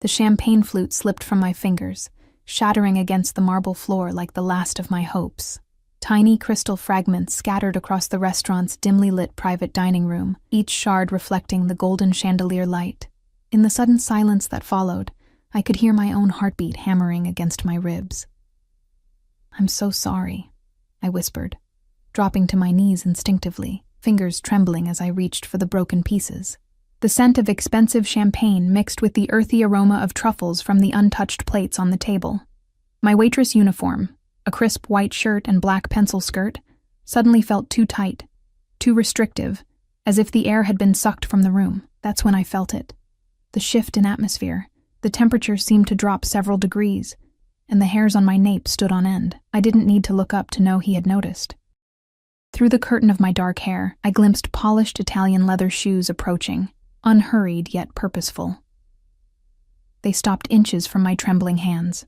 The champagne flute slipped from my fingers, shattering against the marble floor like the last of my hopes. Tiny crystal fragments scattered across the restaurant's dimly lit private dining room, each shard reflecting the golden chandelier light. In the sudden silence that followed, I could hear my own heartbeat hammering against my ribs. "I'm so sorry," I whispered, dropping to my knees instinctively, fingers trembling as I reached for the broken pieces. The scent of expensive champagne mixed with the earthy aroma of truffles from the untouched plates on the table. My waitress uniform, a crisp white shirt and black pencil skirt, suddenly felt too tight, too restrictive, as if the air had been sucked from the room. That's when I felt it. The shift in atmosphere. The temperature seemed to drop several degrees, and the hairs on my nape stood on end. I didn't need to look up to know he had noticed. Through the curtain of my dark hair, I glimpsed polished Italian leather shoes approaching, unhurried yet purposeful. They stopped inches from my trembling hands.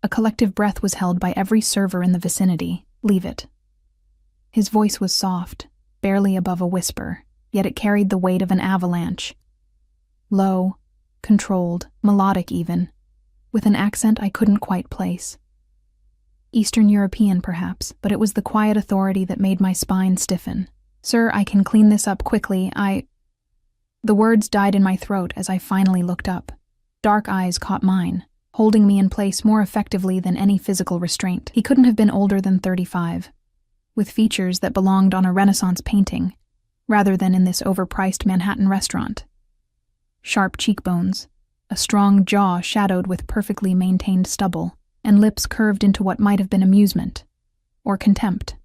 A collective breath was held by every server in the vicinity. "Leave it." His voice was soft, barely above a whisper, yet it carried the weight of an avalanche. Low, controlled, melodic even, with an accent I couldn't quite place. Eastern European, perhaps, but it was the quiet authority that made my spine stiffen. "Sir, I can clean this up quickly, The words died in my throat as I finally looked up. Dark eyes caught mine, holding me in place more effectively than any physical restraint. He couldn't have been older than 35, with features that belonged on a Renaissance painting, rather than in this overpriced Manhattan restaurant. Sharp cheekbones, a strong jaw shadowed with perfectly maintained stubble, and lips curved into what might have been amusement, or contempt.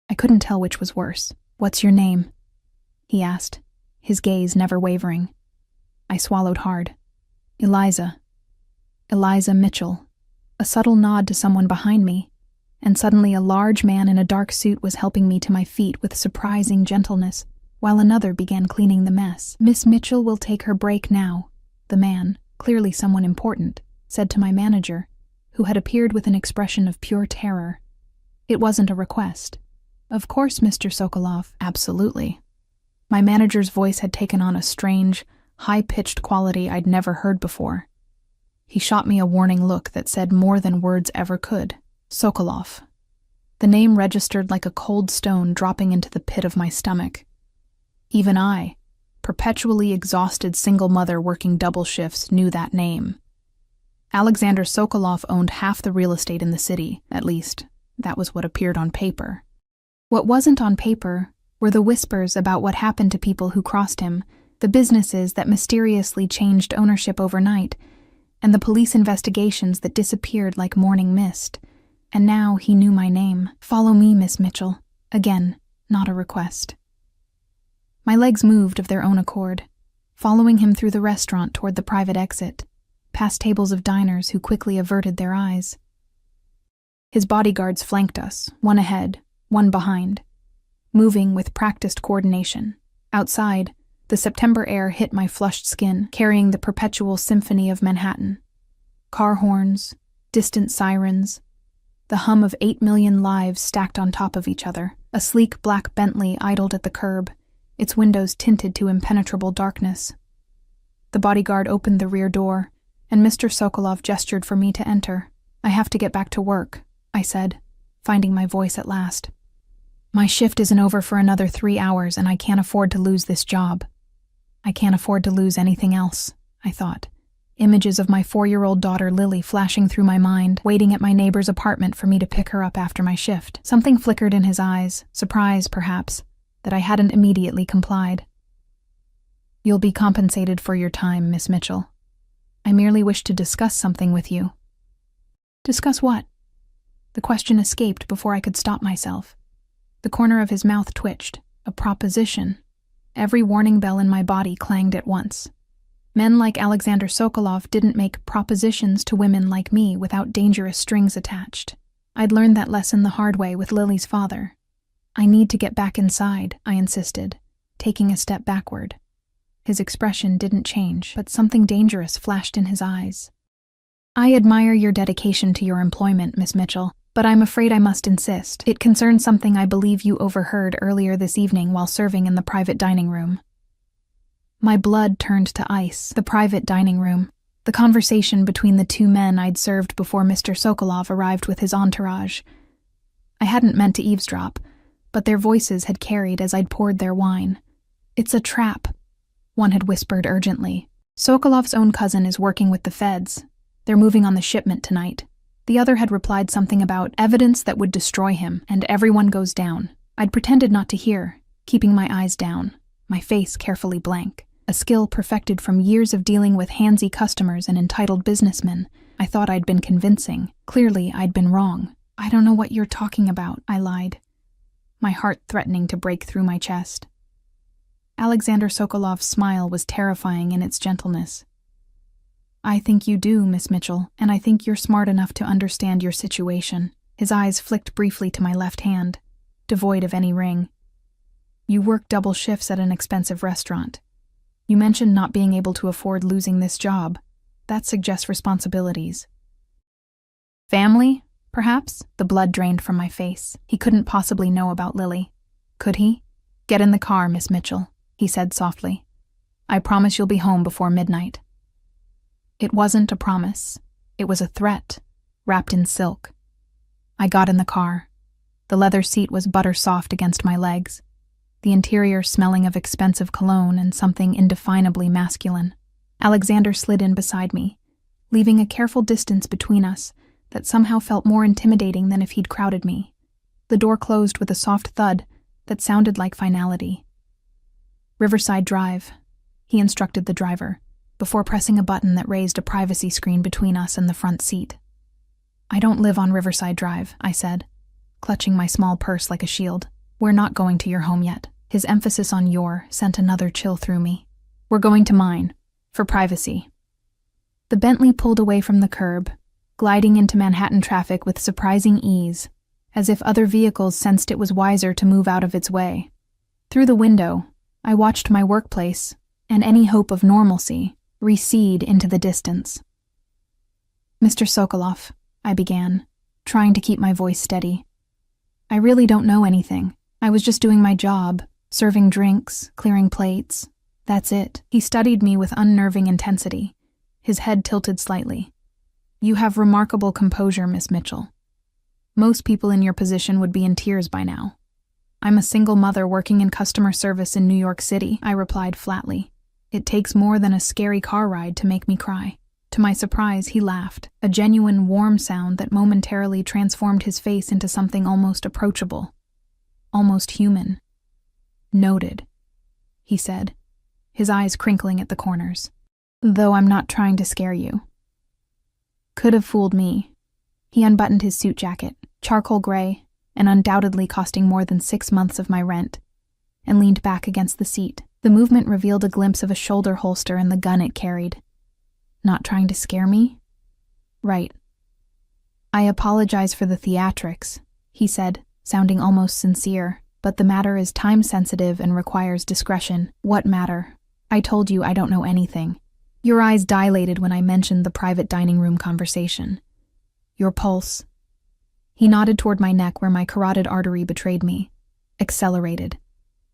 I couldn't tell which was worse. "What's your name?" he asked, his gaze never wavering. I swallowed hard. "Eliza. Eliza Mitchell." A subtle nod to someone behind me, and suddenly a large man in a dark suit was helping me to my feet with surprising gentleness, while another began cleaning the mess. "Miss Mitchell will take her break now," the man, clearly someone important, said to my manager, who had appeared with an expression of pure terror. It wasn't a request. "Of course, Mr. Sokolov, absolutely." My manager's voice had taken on a strange, high-pitched quality I'd never heard before. He shot me a warning look that said more than words ever could. Sokolov. The name registered like a cold stone dropping into the pit of my stomach. Even I, perpetually exhausted single mother working double shifts, knew that name. Alexander Sokolov owned half the real estate in the city, at least, that was what appeared on paper. What wasn't on paper were the whispers about what happened to people who crossed him, the businesses that mysteriously changed ownership overnight, and the police investigations that disappeared like morning mist. And now he knew my name. "Follow me, Miss Mitchell." Again, not a request. My legs moved of their own accord, following him through the restaurant toward the private exit, past tables of diners who quickly averted their eyes. His bodyguards flanked us, one ahead, one behind, moving with practiced coordination. Outside, the September air hit my flushed skin, carrying the perpetual symphony of Manhattan. Car horns, distant sirens, the hum of 8 million lives stacked on top of each other. A sleek black Bentley idled at the curb, its windows tinted to impenetrable darkness. The bodyguard opened the rear door, and Mr. Sokolov gestured for me to enter. "I have to get back to work," I said, finding my voice at last. "My shift isn't over for another 3 hours, and I can't afford to lose this job. I can't afford to lose anything else," I thought. Images of my 4-year-old daughter Lily flashing through my mind, waiting at my neighbor's apartment for me to pick her up after my shift. Something flickered in his eyes, surprise, perhaps, that I hadn't immediately complied. "You'll be compensated for your time, Miss Mitchell. I merely wish to discuss something with you." "Discuss what?" The question escaped before I could stop myself. The corner of his mouth twitched. A proposition. Every warning bell in my body clanged at once. Men like Alexander Sokolov didn't make propositions to women like me without dangerous strings attached. I'd learned that lesson the hard way with Lily's father. "I need to get back inside," I insisted, taking a step backward. His expression didn't change, but something dangerous flashed in his eyes. "I admire your dedication to your employment, Miss Mitchell, but I'm afraid I must insist. It concerns something I believe you overheard earlier this evening while serving in the private dining room." My blood turned to ice. The private dining room. The conversation between the two men I'd served before Mr. Sokolov arrived with his entourage. I hadn't meant to eavesdrop, but their voices had carried as I'd poured their wine. "It's a trap," one had whispered urgently. "Sokolov's own cousin is working with the feds. They're moving on the shipment tonight." The other had replied something about evidence that would destroy him, and everyone goes down. I'd pretended not to hear, keeping my eyes down, my face carefully blank. A skill perfected from years of dealing with handsy customers and entitled businessmen. I thought I'd been convincing. Clearly, I'd been wrong. "I don't know what you're talking about," I lied, my heart threatening to break through my chest. Alexander Sokolov's smile was terrifying in its gentleness. "I think you do, Miss Mitchell, and I think you're smart enough to understand your situation." His eyes flicked briefly to my left hand, devoid of any ring. "You work double shifts at an expensive restaurant. You mentioned not being able to afford losing this job. That suggests responsibilities." "Family, perhaps?" The blood drained from my face. He couldn't possibly know about Lily. Could he? "Get in the car, Miss Mitchell," he said softly. "I promise you'll be home before midnight." It wasn't a promise. It was a threat, wrapped in silk. I got in the car. The leather seat was butter soft against my legs, the interior smelling of expensive cologne and something indefinably masculine. Alexander slid in beside me, leaving a careful distance between us that somehow felt more intimidating than if he'd crowded me. The door closed with a soft thud that sounded like finality. "Riverside Drive," he instructed the driver, before pressing a button that raised a privacy screen between us and the front seat. "I don't live on Riverside Drive," I said, clutching my small purse like a shield. "We're not going to your home yet." His emphasis on "your" sent another chill through me. "We're going to mine, for privacy." The Bentley pulled away from the curb, gliding into Manhattan traffic with surprising ease, as if other vehicles sensed it was wiser to move out of its way. Through the window, I watched my workplace, and any hope of normalcy, recede into the distance. "Mr. Sokolov," I began, trying to keep my voice steady. "I really don't know anything. I was just doing my job, serving drinks, clearing plates. That's it." He studied me with unnerving intensity, his head tilted slightly. "You have remarkable composure, Miss Mitchell. Most people in your position would be in tears by now." "I'm a single mother working in customer service in New York City," I replied flatly. "It takes more than a scary car ride to make me cry." To my surprise, he laughed, a genuine warm sound that momentarily transformed his face into something almost approachable, almost human. "Noted," he said, his eyes crinkling at the corners. "Though I'm not trying to scare you." Could have fooled me. He unbuttoned his suit jacket, charcoal gray, and undoubtedly costing more than 6 months of my rent, and leaned back against the seat. The movement revealed a glimpse of a shoulder holster and the gun it carried. Not trying to scare me? Right. "I apologize for the theatrics," he said, sounding almost sincere, "but the matter is time-sensitive and requires discretion." "What matter? I told you I don't know anything." Your eyes dilated when I mentioned the private dining room conversation. "Your pulse." He nodded toward my neck where my carotid artery betrayed me. "Accelerated.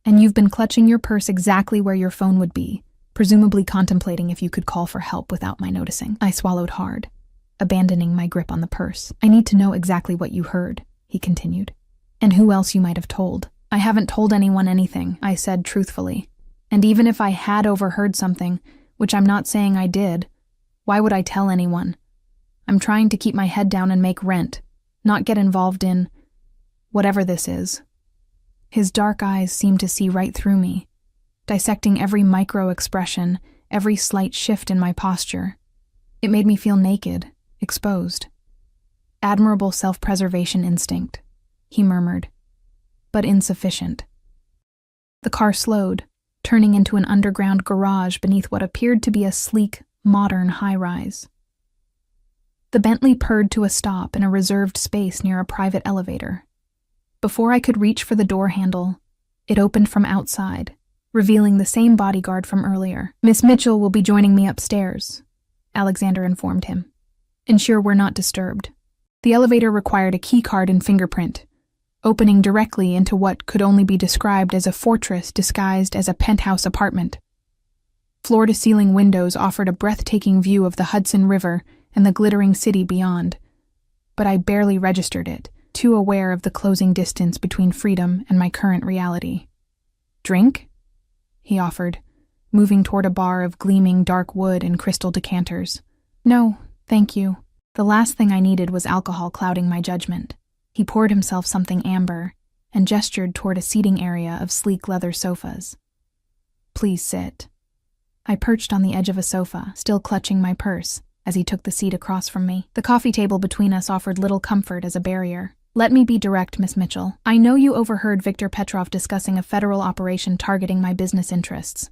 And you've been clutching your purse exactly where your phone would be, presumably contemplating if you could call for help without my noticing." I swallowed hard, abandoning my grip on the purse. "I need to know exactly what you heard," he continued, "and who else you might have told." "I haven't told anyone anything," I said truthfully. "And even if I had overheard something, which I'm not saying I did, why would I tell anyone? I'm trying to keep my head down and make rent, not get involved in whatever this is." His dark eyes seemed to see right through me, dissecting every micro-expression, every slight shift in my posture. It made me feel naked, exposed. "Admirable self-preservation instinct," he murmured, "but insufficient." The car slowed, turning into an underground garage beneath what appeared to be a sleek, modern high-rise. The Bentley purred to a stop in a reserved space near a private elevator. Before I could reach for the door handle, it opened from outside, revealing the same bodyguard from earlier. "Miss Mitchell will be joining me upstairs," Alexander informed him. "Ensure we're not disturbed." The elevator required a keycard and fingerprint, opening directly into what could only be described as a fortress disguised as a penthouse apartment. Floor-to-ceiling windows offered a breathtaking view of the Hudson River and the glittering city beyond. But I barely registered it, too aware of the closing distance between freedom and my current reality. "Drink?" he offered, moving toward a bar of gleaming dark wood and crystal decanters. "No, thank you." The last thing I needed was alcohol clouding my judgment. He poured himself something amber and gestured toward a seating area of sleek leather sofas. "Please sit." I perched on the edge of a sofa, still clutching my purse, as he took the seat across from me. The coffee table between us offered little comfort as a barrier. "Let me be direct, Miss Mitchell. I know you overheard Victor Petrov discussing a federal operation targeting my business interests.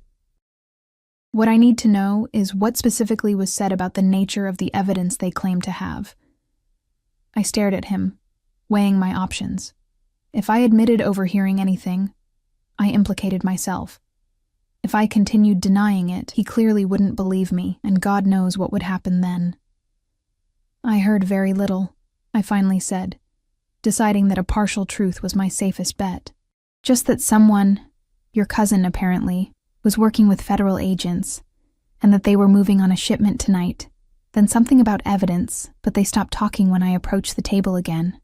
What I need to know is what specifically was said about the nature of the evidence they claim to have." I stared at him, weighing my options. If I admitted overhearing anything, I implicated myself. If I continued denying it, he clearly wouldn't believe me, and God knows what would happen then. "I heard very little," I finally said, deciding that a partial truth was my safest bet. "Just that someone, your cousin apparently, was working with federal agents, and that they were moving on a shipment tonight. Then something about evidence, but they stopped talking when I approached the table again."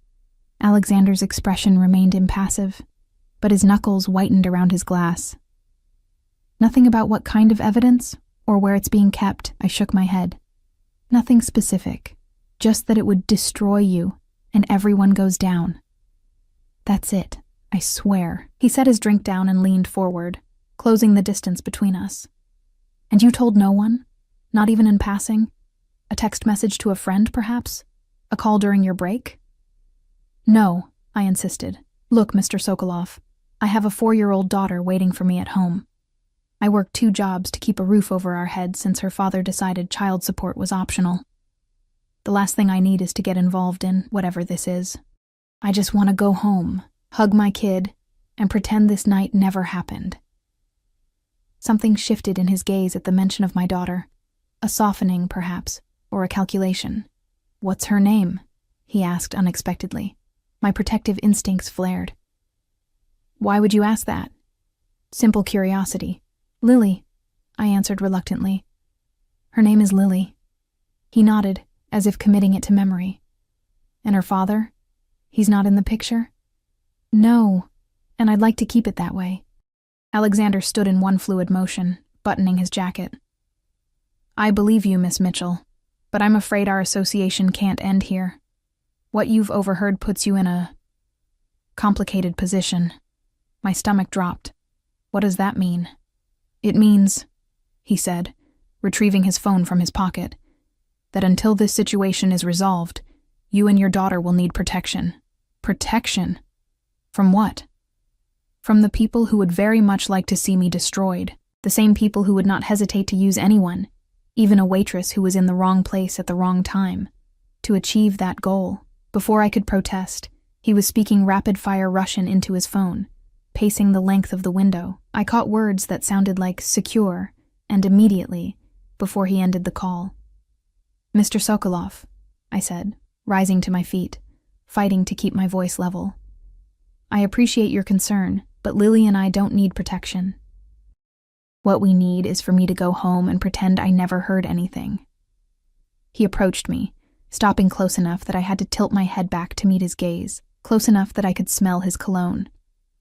Alexander's expression remained impassive, but his knuckles whitened around his glass. "Nothing about what kind of evidence, or where it's being kept," I shook my head. "Nothing specific, just that it would destroy you, and everyone goes down. That's it, I swear." He set his drink down and leaned forward, closing the distance between us. "And you told no one? Not even in passing? A text message to a friend, perhaps? A call during your break?" "No," I insisted. "Look, Mr. Sokolov, I have a 4-year-old daughter waiting for me at home. I work 2 jobs to keep a roof over our heads since her father decided child support was optional. The last thing I need is to get involved in whatever this is. I just want to go home, hug my kid, and pretend this night never happened." Something shifted in his gaze at the mention of my daughter. A softening, perhaps, or a calculation. "What's her name?" he asked unexpectedly. My protective instincts flared. "Why would you ask that?" "Simple curiosity." "Lily," I answered reluctantly. "Her name is Lily." He nodded, as if committing it to memory. "And her father? He's not in the picture?" "No, and I'd like to keep it that way." Alexander stood in one fluid motion, buttoning his jacket. "I believe you, Miss Mitchell, but I'm afraid our association can't end here. What you've overheard puts you in a complicated position." My stomach dropped. "What does that mean?" "It means," he said, retrieving his phone from his pocket, "that until this situation is resolved, you and your daughter will need protection." "Protection? From what?" "From the people who would very much like to see me destroyed. The same people who would not hesitate to use anyone, even a waitress who was in the wrong place at the wrong time, to achieve that goal." Before I could protest, he was speaking rapid-fire Russian into his phone, pacing the length of the window. I caught words that sounded like "secure" and "immediately" before he ended the call. "Mr. Sokolov," I said, rising to my feet, fighting to keep my voice level. "I appreciate your concern, but Lily and I don't need protection. What we need is for me to go home and pretend I never heard anything." He approached me, stopping close enough that I had to tilt my head back to meet his gaze, close enough that I could smell his cologne,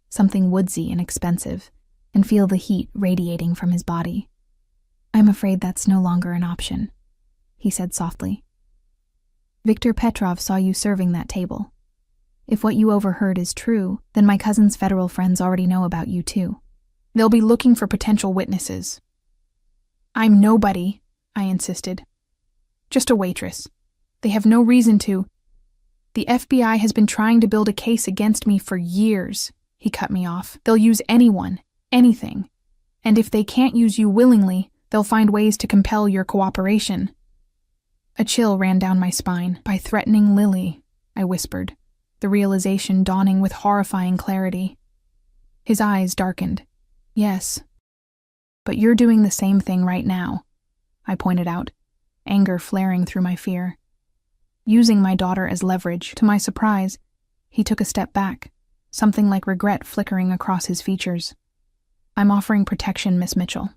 something woodsy and expensive, and feel the heat radiating from his body. "I'm afraid that's no longer an option," he said softly. "Victor Petrov saw you serving that table. If what you overheard is true, then my cousin's federal friends already know about you too. They'll be looking for potential witnesses." "I'm nobody," I insisted. "Just a waitress. They have no reason to." "The FBI has been trying to build a case against me for years," he cut me off. "They'll use anyone, anything. And if they can't use you willingly, they'll find ways to compel your cooperation." A chill ran down my spine. "By threatening Lily," I whispered, the realization dawning with horrifying clarity. His eyes darkened. "Yes. But you're doing the same thing right now," I pointed out, anger flaring through my fear. Using my daughter as leverage. To my surprise, he took a step back, something like regret flickering across his features. "I'm offering protection, Miss Mitchell.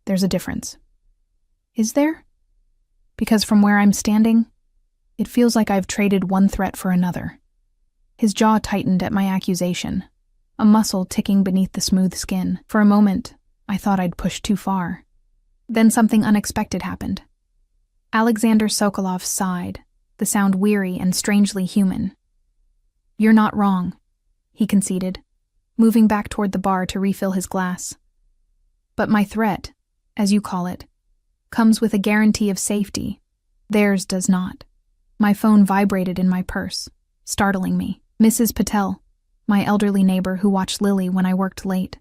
There's a difference. Is there? Because from where I'm standing, it feels like I've traded one threat for another. His jaw tightened at my accusation, a muscle ticking beneath the smooth skin. For a moment, I thought I'd pushed too far. Then something unexpected happened. Alexander Sokolov sighed, the sound weary and strangely human. "You're not wrong," he conceded, moving back toward the bar to refill his glass. "But my threat, as you call it, comes with a guarantee of safety. Theirs does not." My phone vibrated in my purse, startling me. Mrs. Patel, my elderly neighbor who watched Lily when I worked late.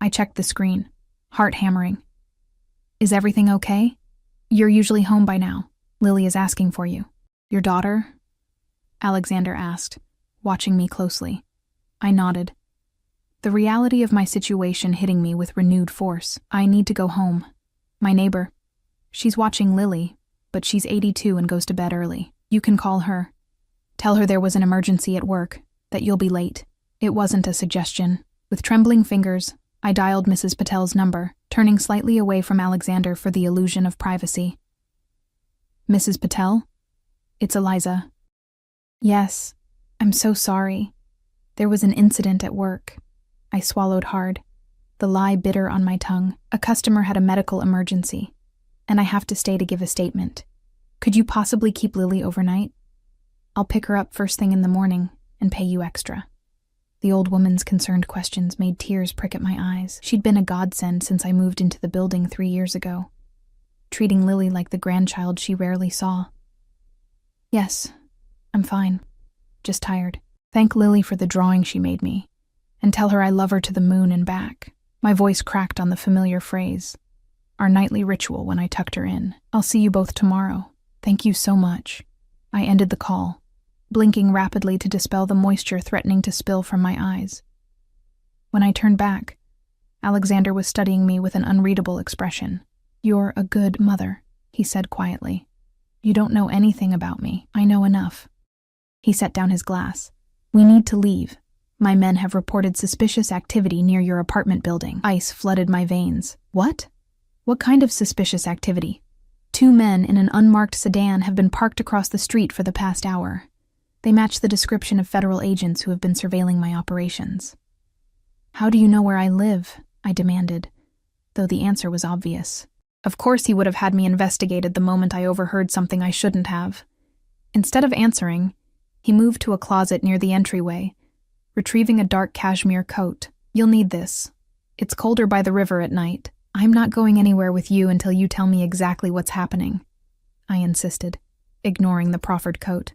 I checked the screen, heart hammering. "Is everything okay? You're usually home by now. Lily is asking for you." "Your daughter?" Alexander asked, watching me closely. I nodded, the reality of my situation hitting me with renewed force. "I need to go home. My neighbor. She's watching Lily, but she's 82 and goes to bed early. You can call her. Tell her there was an emergency at work, that you'll be late." It wasn't a suggestion. With trembling fingers, I dialed Mrs. Patel's number, turning slightly away from Alexander for the illusion of privacy. "Mrs. Patel? It's Eliza." "Yes, I'm so sorry. There was an incident at work." I swallowed hard, the lie bitter on my tongue. "A customer had a medical emergency, and I have to stay to give a statement. Could you possibly keep Lily overnight? I'll pick her up first thing in the morning and pay you extra." The old woman's concerned questions made tears prick at my eyes. She'd been a godsend since I moved into the building 3 years ago, treating Lily like the grandchild she rarely saw. "Yes, I'm fine. Just tired. Thank Lily for the drawing she made me, and tell her I love her to the moon and back." My voice cracked on the familiar phrase, our nightly ritual when I tucked her in. "I'll see you both tomorrow. Thank you so much." I ended the call, blinking rapidly to dispel the moisture threatening to spill from my eyes. When I turned back, Alexander was studying me with an unreadable expression. "You're a good mother," he said quietly. "You don't know anything about me. I know enough." He set down his glass. "We need to leave. My men have reported suspicious activity near your apartment building." Ice flooded my veins. "What? What kind of suspicious activity?" 2 men in an unmarked sedan have been parked across the street for the past hour. They match the description of federal agents who have been surveilling my operations. "How do you know where I live?" I demanded, though the answer was obvious. Of course he would have had me investigated the moment I overheard something I shouldn't have. Instead of answering, he moved to a closet near the entryway, retrieving a dark cashmere coat. "You'll need this. It's colder by the river at night. I'm not going anywhere with you until you tell me exactly what's happening," I insisted, ignoring the proffered coat.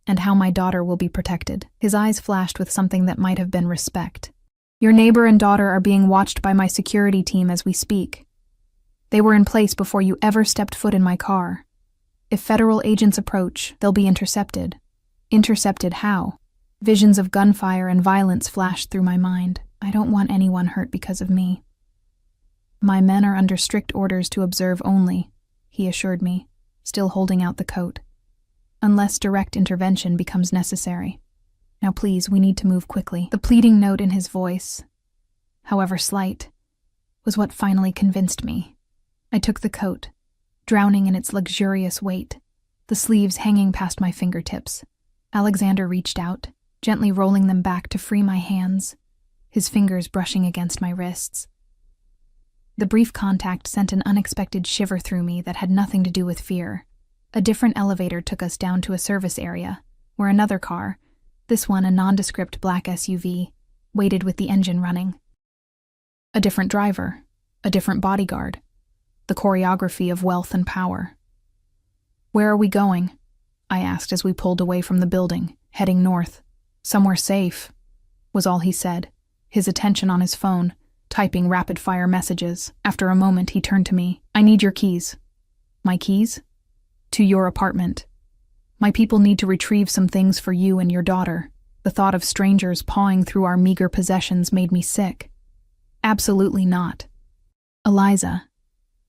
"And how my daughter will be protected." His eyes flashed with something that might have been respect. "Your neighbor and daughter are being watched by my security team as we speak. They were in place before you ever stepped foot in my car. If federal agents approach, they'll be intercepted." Intercepted how? Visions of gunfire and violence flashed through my mind. I don't want anyone hurt because of me. "My men are under strict orders to observe only," he assured me, still holding out the coat. "Unless direct intervention becomes necessary. Now please, we need to move quickly." The pleading note in his voice, however slight, was what finally convinced me. I took the coat, drowning in its luxurious weight, the sleeves hanging past my fingertips. Alexander reached out, gently rolling them back to free my hands, his fingers brushing against my wrists. The brief contact sent an unexpected shiver through me that had nothing to do with fear. A different elevator took us down to a service area, where another car, this one a nondescript black SUV, waited with the engine running. A different driver, a different bodyguard, the choreography of wealth and power. "Where are we going?" I asked as we pulled away from the building, heading north. "Somewhere safe," was all he said, his attention on his phone, typing rapid-fire messages. After a moment, he turned to me. "I need your keys." "My keys?" "To your apartment. My people need to retrieve some things for you and your daughter." The thought of strangers pawing through our meager possessions made me sick. "Absolutely not." "Eliza,"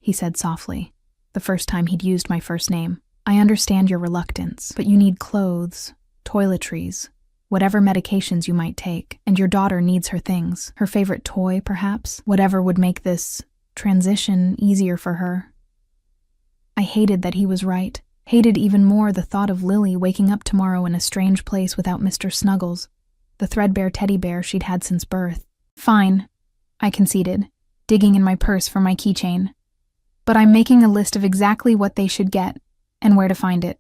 he said softly, the first time he'd used my first name. "I understand your reluctance, but you need clothes, toiletries, whatever medications you might take, and your daughter needs her things. Her favorite toy, perhaps? Whatever would make this transition easier for her. I hated that he was right, hated even more the thought of Lily waking up tomorrow in a strange place without Mr. Snuggles, the threadbare teddy bear she'd had since birth. Fine, I conceded, digging in my purse for my keychain. But I'm making a list of exactly what they should get and where to find it.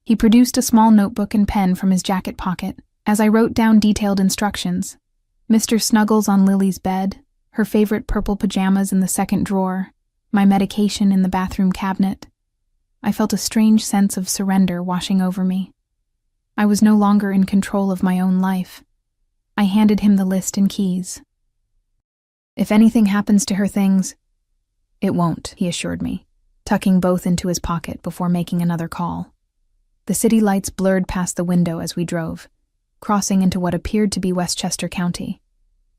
He produced a small notebook and pen from his jacket pocket as I wrote down detailed instructions. Mr. Snuggles on Lily's bed, her favorite purple pajamas in the second drawer, my medication in the bathroom cabinet. I felt a strange sense of surrender washing over me. I was no longer in control of my own life. I handed him the list and keys. If anything happens to her things, it won't, he assured me, tucking both into his pocket before making another call. The city lights blurred past the window as we drove, crossing into what appeared to be Westchester County.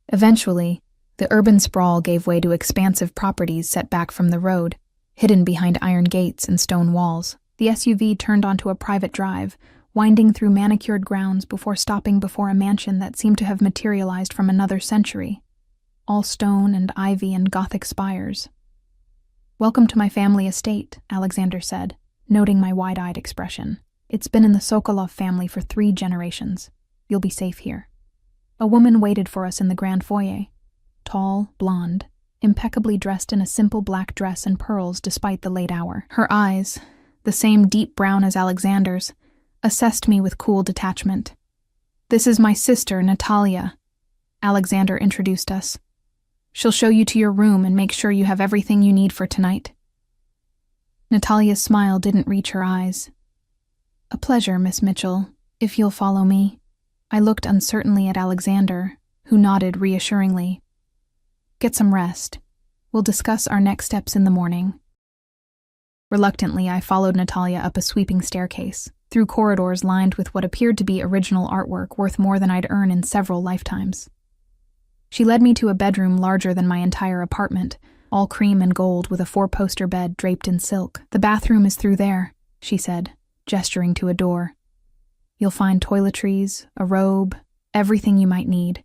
Eventually, the urban sprawl gave way to expansive properties set back from the road, hidden behind iron gates and stone walls. The SUV turned onto a private drive, winding through manicured grounds before stopping before a mansion that seemed to have materialized from another century, all stone and ivy and Gothic spires. "Welcome to my family estate," Alexander said, noting my wide-eyed expression. "It's been in the Sokolov family for 3 generations. You'll be safe here." A woman waited for us in the grand foyer, tall, blonde, impeccably dressed in a simple black dress and pearls despite the late hour. Her eyes, the same deep brown as Alexander's, assessed me with cool detachment. "This is my sister, Natalia," Alexander introduced us. "She'll show you to your room and make sure you have everything you need for tonight." Natalia's smile didn't reach her eyes. "A pleasure, Miss Mitchell, if you'll follow me." I looked uncertainly at Alexander, who nodded reassuringly. "Get some rest. We'll discuss our next steps in the morning." Reluctantly, I followed Natalia up a sweeping staircase, through corridors lined with what appeared to be original artwork worth more than I'd earn in several lifetimes. She led me to a bedroom larger than my entire apartment, all cream and gold with a 4-poster bed draped in silk. "The bathroom is through there," she said, gesturing to a door. "You'll find toiletries, a robe, everything you might need.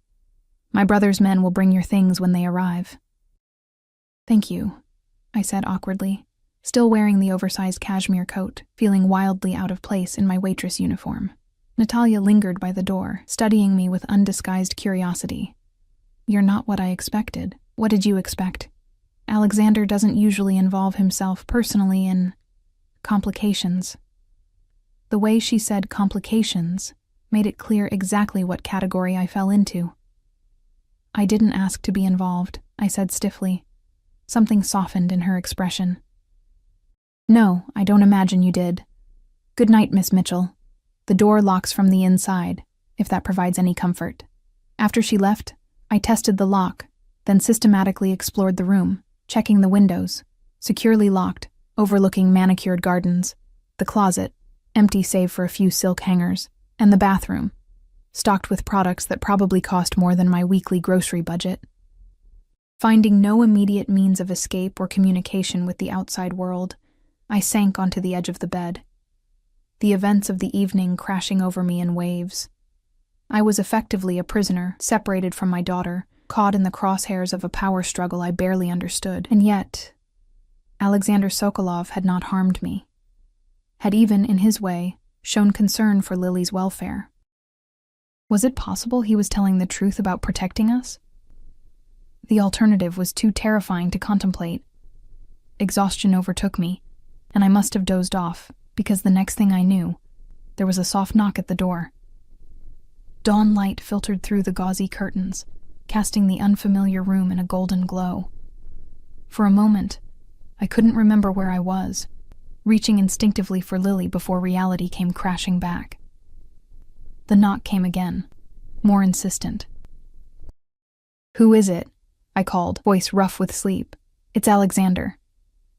My brother's men will bring your things when they arrive." "Thank you," I said awkwardly, still wearing the oversized cashmere coat, feeling wildly out of place in my waitress uniform. Natalia lingered by the door, studying me with undisguised curiosity. "You're not what I expected. What did you expect? Alexander doesn't usually involve himself personally in complications." The way she said complications made it clear exactly what category I fell into. "I didn't ask to be involved," I said stiffly. Something softened in her expression. "No, I don't imagine you did. Good night, Miss Mitchell. The door locks from the inside, if that provides any comfort." After she left, I tested the lock, then systematically explored the room, checking the windows, securely locked, overlooking manicured gardens, the closet, empty save for a few silk hangers, and the bathroom, stocked with products that probably cost more than my weekly grocery budget. Finding no immediate means of escape or communication with the outside world, I sank onto the edge of the bed, the events of the evening crashing over me in waves. I was effectively a prisoner, separated from my daughter, caught in the crosshairs of a power struggle I barely understood. And yet, Alexander Sokolov had not harmed me, had even, in his way, shown concern for Lily's welfare. Was it possible he was telling the truth about protecting us? The alternative was too terrifying to contemplate. Exhaustion overtook me, and I must have dozed off, because the next thing I knew, there was a soft knock at the door. Dawn light filtered through the gauzy curtains, casting the unfamiliar room in a golden glow. For a moment, I couldn't remember where I was, reaching instinctively for Lily before reality came crashing back. The knock came again, more insistent. "Who is it?" I called, voice rough with sleep. "It's Alexander.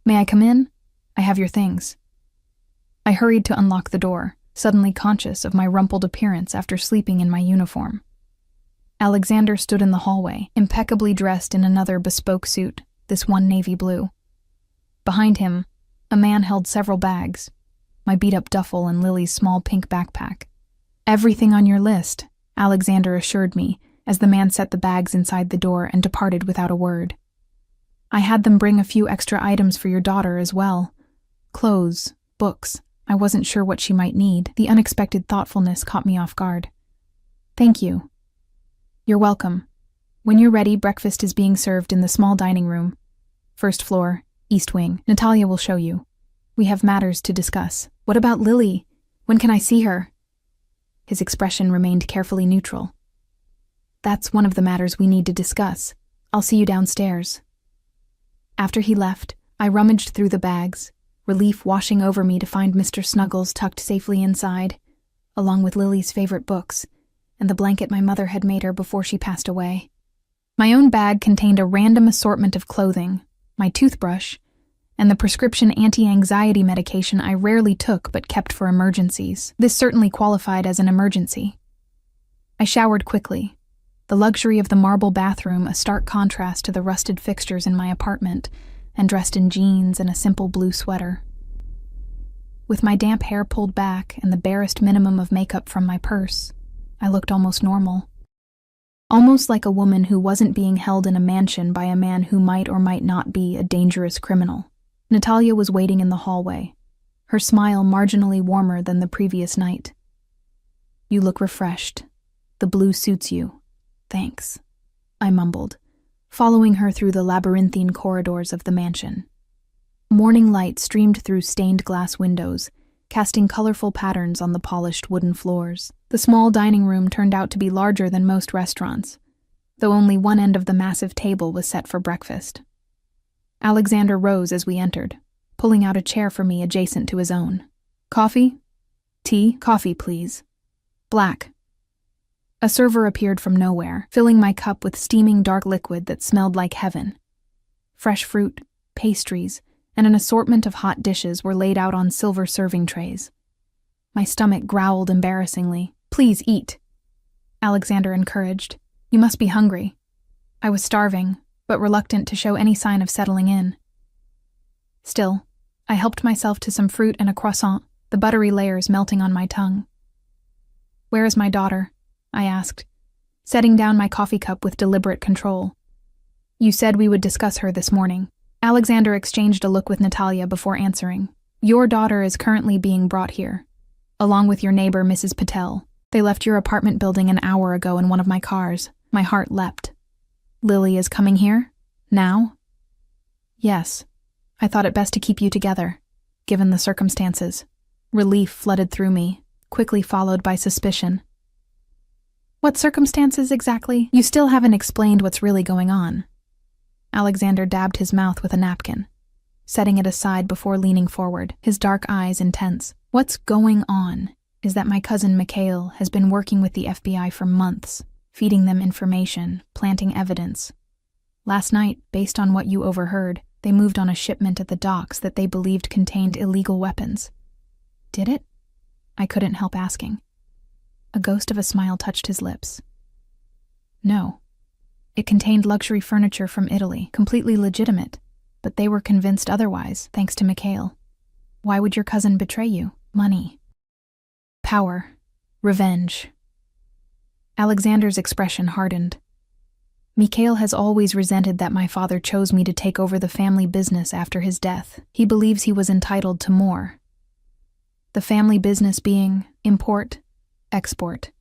May I come in? I have your things." I hurried to unlock the door, suddenly conscious of my rumpled appearance after sleeping in my uniform. Alexander stood in the hallway, impeccably dressed in another bespoke suit, this one navy blue. Behind him, a man held several bags, my beat-up duffel and Lily's small pink backpack. "Everything on your list," Alexander assured me, as the man set the bags inside the door and departed without a word. I had them bring a few extra items for your daughter as well. Clothes, books. I wasn't sure what she might need. The unexpected thoughtfulness caught me off guard. Thank you. You're welcome. When you're ready, breakfast is being served in the small dining room. First floor, east wing. Natalia will show you. We have matters to discuss. What about Lily? When can I see her? His expression remained carefully neutral. That's one of the matters we need to discuss. I'll see you downstairs. After he left, I rummaged through the bags, relief washing over me to find Mr. Snuggles tucked safely inside, along with Lily's favorite books, and the blanket my mother had made her before she passed away. My own bag contained a random assortment of clothing, my toothbrush, and the prescription anti-anxiety medication I rarely took but kept for emergencies. This certainly qualified as an emergency. I showered quickly, the luxury of the marble bathroom a stark contrast to the rusted fixtures in my apartment, and dressed in jeans and a simple blue sweater. With my damp hair pulled back and the barest minimum of makeup from my purse, I looked almost normal. Almost like a woman who wasn't being held in a mansion by a man who might or might not be a dangerous criminal. Natalia was waiting in the hallway, her smile marginally warmer than the previous night. You look refreshed. The blue suits you. Thanks, I mumbled, following her through the labyrinthine corridors of the mansion. Morning light streamed through stained glass windows, casting colorful patterns on the polished wooden floors. The small dining room turned out to be larger than most restaurants, though only one end of the massive table was set for breakfast. Alexander rose as we entered, pulling out a chair for me adjacent to his own. Coffee? Tea? Coffee, please. Black. A server appeared from nowhere, filling my cup with steaming dark liquid that smelled like heaven. Fresh fruit, pastries, and an assortment of hot dishes were laid out on silver serving trays. My stomach growled embarrassingly. Please eat, Alexander encouraged. You must be hungry. I was starving, but reluctant to show any sign of settling in. Still, I helped myself to some fruit and a croissant, the buttery layers melting on my tongue. Where is my daughter? I asked, setting down my coffee cup with deliberate control. You said we would discuss her this morning. Alexander exchanged a look with Natalia before answering. Your daughter is currently being brought here, along with your neighbor, Mrs. Patel. They left your apartment building an hour ago in one of my cars. My heart leapt. Lily is coming here? Now? Yes. I thought it best to keep you together, given the circumstances. Relief flooded through me, quickly followed by suspicion. What circumstances exactly? You still haven't explained what's really going on. Alexander dabbed his mouth with a napkin, setting it aside before leaning forward, his dark eyes intense. What's going on is that my cousin Mikhail has been working with the FBI for months, feeding them information, planting evidence. Last night, based on what you overheard, they moved on a shipment at the docks that they believed contained illegal weapons. Did it? I couldn't help asking. A ghost of a smile touched his lips. No. It contained luxury furniture from Italy, completely legitimate, but they were convinced otherwise, thanks to Mikhail. Why would your cousin betray you? Money. Power. Revenge. Alexander's expression hardened. Mikhail has always resented that my father chose me to take over the family business after his death. He believes he was entitled to more. The family business being import, export,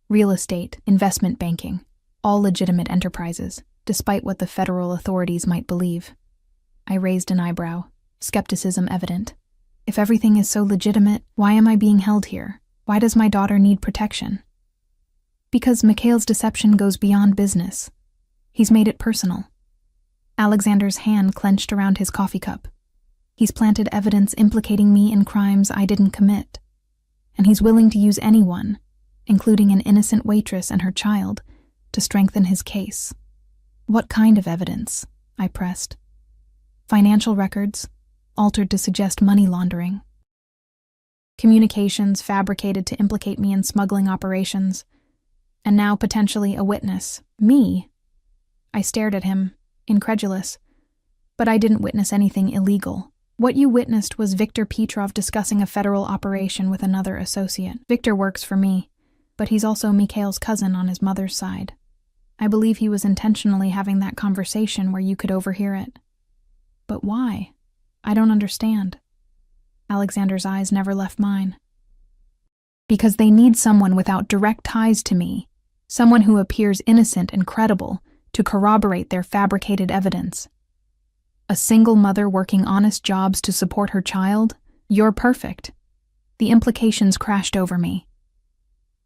real estate, investment banking. All legitimate enterprises, despite what the federal authorities might believe. I raised an eyebrow, skepticism evident. If everything is so legitimate, why am I being held here? Why does my daughter need protection? Because Mikhail's deception goes beyond business. He's made it personal. Alexander's hand clenched around his coffee cup. He's planted evidence implicating me in crimes I didn't commit. And he's willing to use anyone, including an innocent waitress and her child, to strengthen his case. What kind of evidence? I pressed. Financial records, altered to suggest money laundering. Communications fabricated to implicate me in smuggling operations. And now potentially a witness. Me? I stared at him, incredulous. But I didn't witness anything illegal. What you witnessed was Viktor Petrov discussing a federal operation with another associate. Viktor works for me, but he's also Mikhail's cousin on his mother's side. I believe he was intentionally having that conversation where you could overhear it. But why? I don't understand. Alexander's eyes never left mine. Because they need someone without direct ties to me, someone who appears innocent and credible to corroborate their fabricated evidence. A single mother working honest jobs to support her child? You're perfect. The implications crashed over me.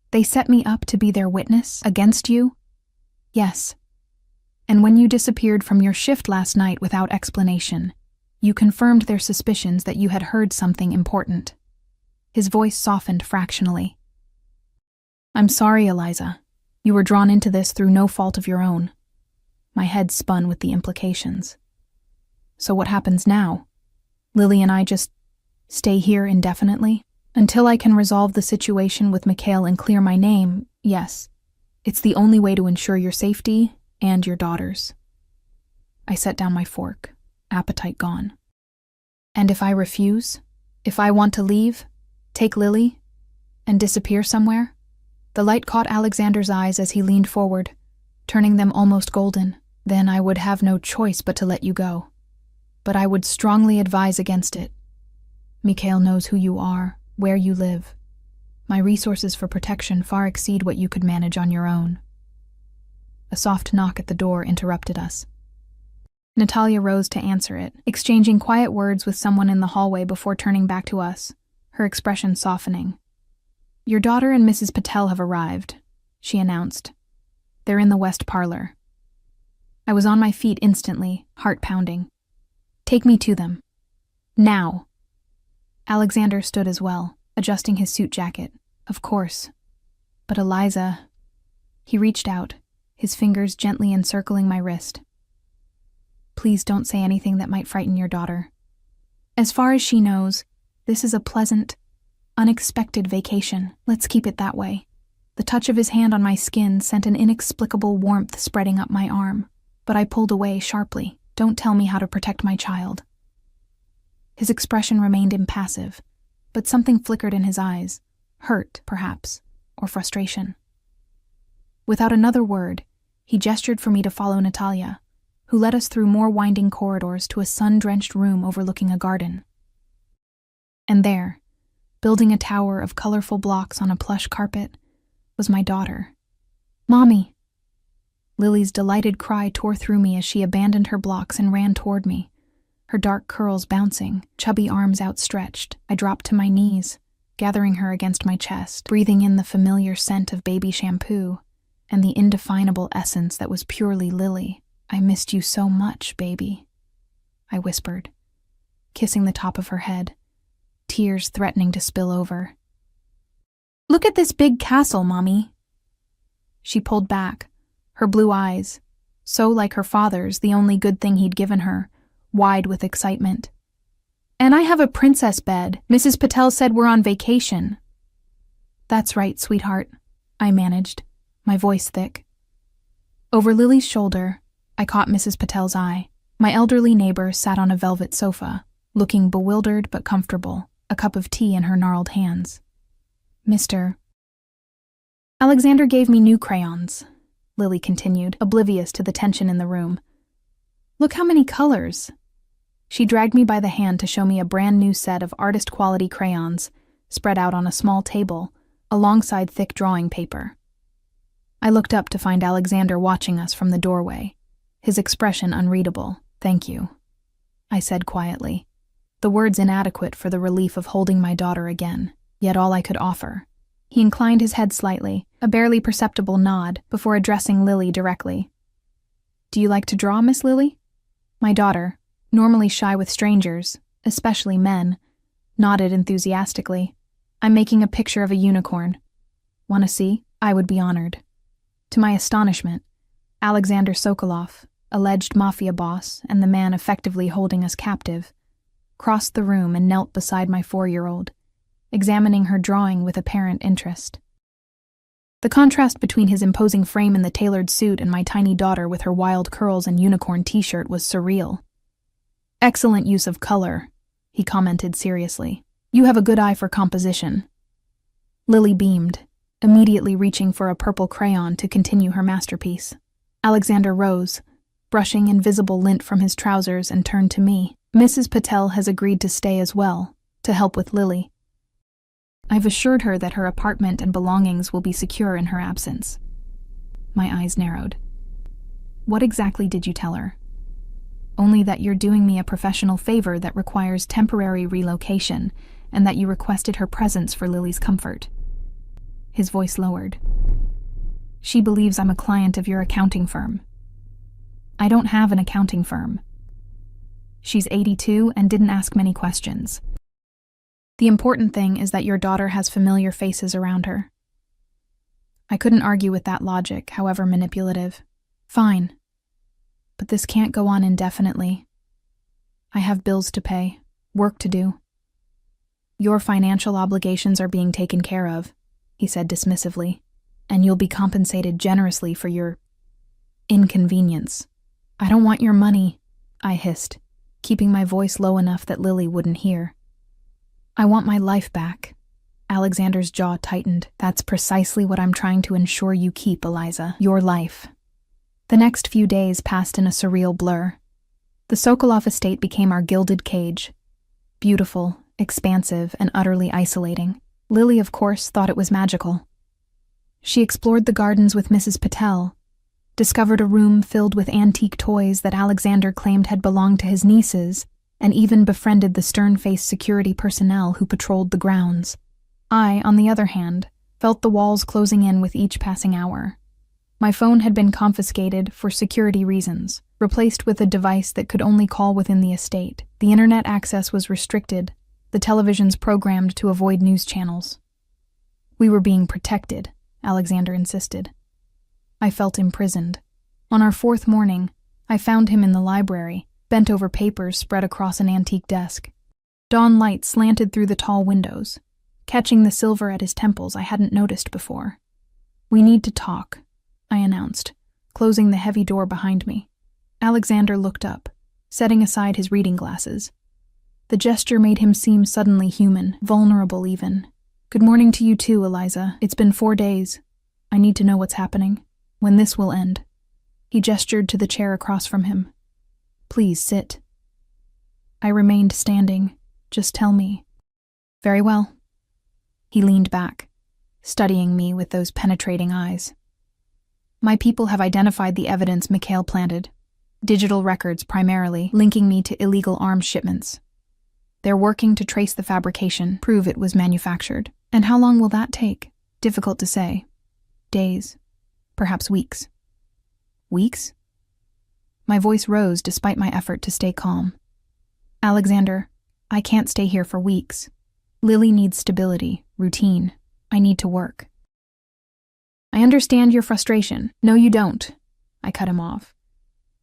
They set me up to be their witness against you? Yes. And when you disappeared from your shift last night without explanation, you confirmed their suspicions that you had heard something important. His voice softened fractionally. I'm sorry, Eliza. You were drawn into this through no fault of your own. My head spun with the implications. So what happens now? Lily and I just stay here indefinitely? Until I can resolve the situation with Mikhail and clear my name, yes. It's the only way to ensure your safety and your daughter's. I set down my fork, appetite gone. And if I refuse? If I want to leave? Take Lily? And disappear somewhere? The light caught Alexander's eyes as he leaned forward, turning them almost golden. Then I would have no choice but to let you go. But I would strongly advise against it. Mikhail knows who you are, where you live. My resources for protection far exceed what you could manage on your own. A soft knock at the door interrupted us. Natalia rose to answer it, exchanging quiet words with someone in the hallway before turning back to us, her expression softening. Your daughter and Mrs. Patel have arrived, she announced. They're in the west parlor. I was on my feet instantly, heart pounding. Take me to them. Now. Alexander stood as well, adjusting his suit jacket. Of course. But Eliza... He reached out, his fingers gently encircling my wrist. Please don't say anything that might frighten your daughter. As far as she knows, this is a pleasant, unexpected vacation. Let's keep it that way. The touch of his hand on my skin sent an inexplicable warmth spreading up my arm, but I pulled away sharply. Don't tell me how to protect my child. His expression remained impassive, but something flickered in his eyes, hurt, perhaps, or frustration. Without another word, he gestured for me to follow Natalia, who led us through more winding corridors to a sun-drenched room overlooking a garden. And there, building a tower of colorful blocks on a plush carpet, was my daughter. Mommy! Lily's delighted cry tore through me as she abandoned her blocks and ran toward me, her dark curls bouncing, chubby arms outstretched. I dropped to my knees, gathering her against my chest, breathing in the familiar scent of baby shampoo and the indefinable essence that was purely Lily. I missed you so much, baby, I whispered, kissing the top of her head, tears threatening to spill over. Look at this big castle, Mommy. She pulled back, her blue eyes, so like her father's, the only good thing he'd given her, wide with excitement. And I have a princess bed. Mrs. Patel said we're on vacation. That's right, sweetheart, I managed, my voice thick. Over Lily's shoulder, I caught Mrs. Patel's eye. My elderly neighbor sat on a velvet sofa, looking bewildered but comfortable, a cup of tea in her gnarled hands. Mr. Alexander gave me new crayons, Lily continued, oblivious to the tension in the room. Look how many colors. She dragged me by the hand to show me a brand new set of artist-quality crayons, spread out on a small table, alongside thick drawing paper. I looked up to find Alexander watching us from the doorway, his expression unreadable. Thank you, I said quietly, the words inadequate for the relief of holding my daughter again, yet all I could offer. He inclined his head slightly, a barely perceptible nod, before addressing Lily directly. Do you like to draw, Miss Lily? My daughter, normally shy with strangers, especially men, nodded enthusiastically. I'm making a picture of a unicorn. Want to see? I would be honored. To my astonishment, Alexander Sokolov, alleged Mafia boss and the man effectively holding us captive, crossed the room and knelt beside my 4-year-old, examining her drawing with apparent interest. The contrast between his imposing frame in the tailored suit and my tiny daughter with her wild curls and unicorn t-shirt was surreal. Excellent use of color, he commented seriously. You have a good eye for composition. Lily beamed, immediately reaching for a purple crayon to continue her masterpiece. Alexander rose, brushing invisible lint from his trousers, and turned to me. Mrs. Patel has agreed to stay as well, to help with Lily. I've assured her that her apartment and belongings will be secure in her absence. My eyes narrowed. What exactly did you tell her? Only that you're doing me a professional favor that requires temporary relocation, and that you requested her presence for Lily's comfort. His voice lowered. She believes I'm a client of your accounting firm. I don't have an accounting firm. She's 82 and didn't ask many questions. The important thing is that your daughter has familiar faces around her. I couldn't argue with that logic, however manipulative. Fine. But this can't go on indefinitely. I have bills to pay, work to do. Your financial obligations are being taken care of, he said dismissively, and you'll be compensated generously for your inconvenience. I don't want your money, I hissed, keeping my voice low enough that Lily wouldn't hear. I want my life back. Alexander's jaw tightened. That's precisely what I'm trying to ensure you keep, Eliza. Your life. The next few days passed in a surreal blur. The Sokolov estate became our gilded cage. Beautiful, expansive, and utterly isolating. Lily, of course, thought it was magical. She explored the gardens with Mrs. Patel, discovered a room filled with antique toys that Alexander claimed had belonged to his nieces, and even befriended the stern-faced security personnel who patrolled the grounds. I, on the other hand, felt the walls closing in with each passing hour. My phone had been confiscated for security reasons, replaced with a device that could only call within the estate. The internet access was restricted, the televisions programmed to avoid news channels. We were being protected, Alexander insisted. I felt imprisoned. On our fourth morning, I found him in the library, bent over papers spread across an antique desk. Dawn light slanted through the tall windows, catching the silver at his temples I hadn't noticed before. We need to talk, I announced, closing the heavy door behind me. Alexander looked up, setting aside his reading glasses. The gesture made him seem suddenly human, vulnerable even. Good morning to you too, Eliza. It's been 4 days. I need to know what's happening, when this will end. He gestured to the chair across from him. Please sit. I remained standing. Just tell me. Very well. He leaned back, studying me with those penetrating eyes. My people have identified the evidence Mikhail planted. Digital records primarily, linking me to illegal arms shipments. They're working to trace the fabrication, prove it was manufactured. And how long will that take? Difficult to say. Days. Perhaps weeks. Weeks? My voice rose despite my effort to stay calm. Alexander, I can't stay here for weeks. Lily needs stability, routine. I need to work. I understand your frustration. No, you don't. I cut him off.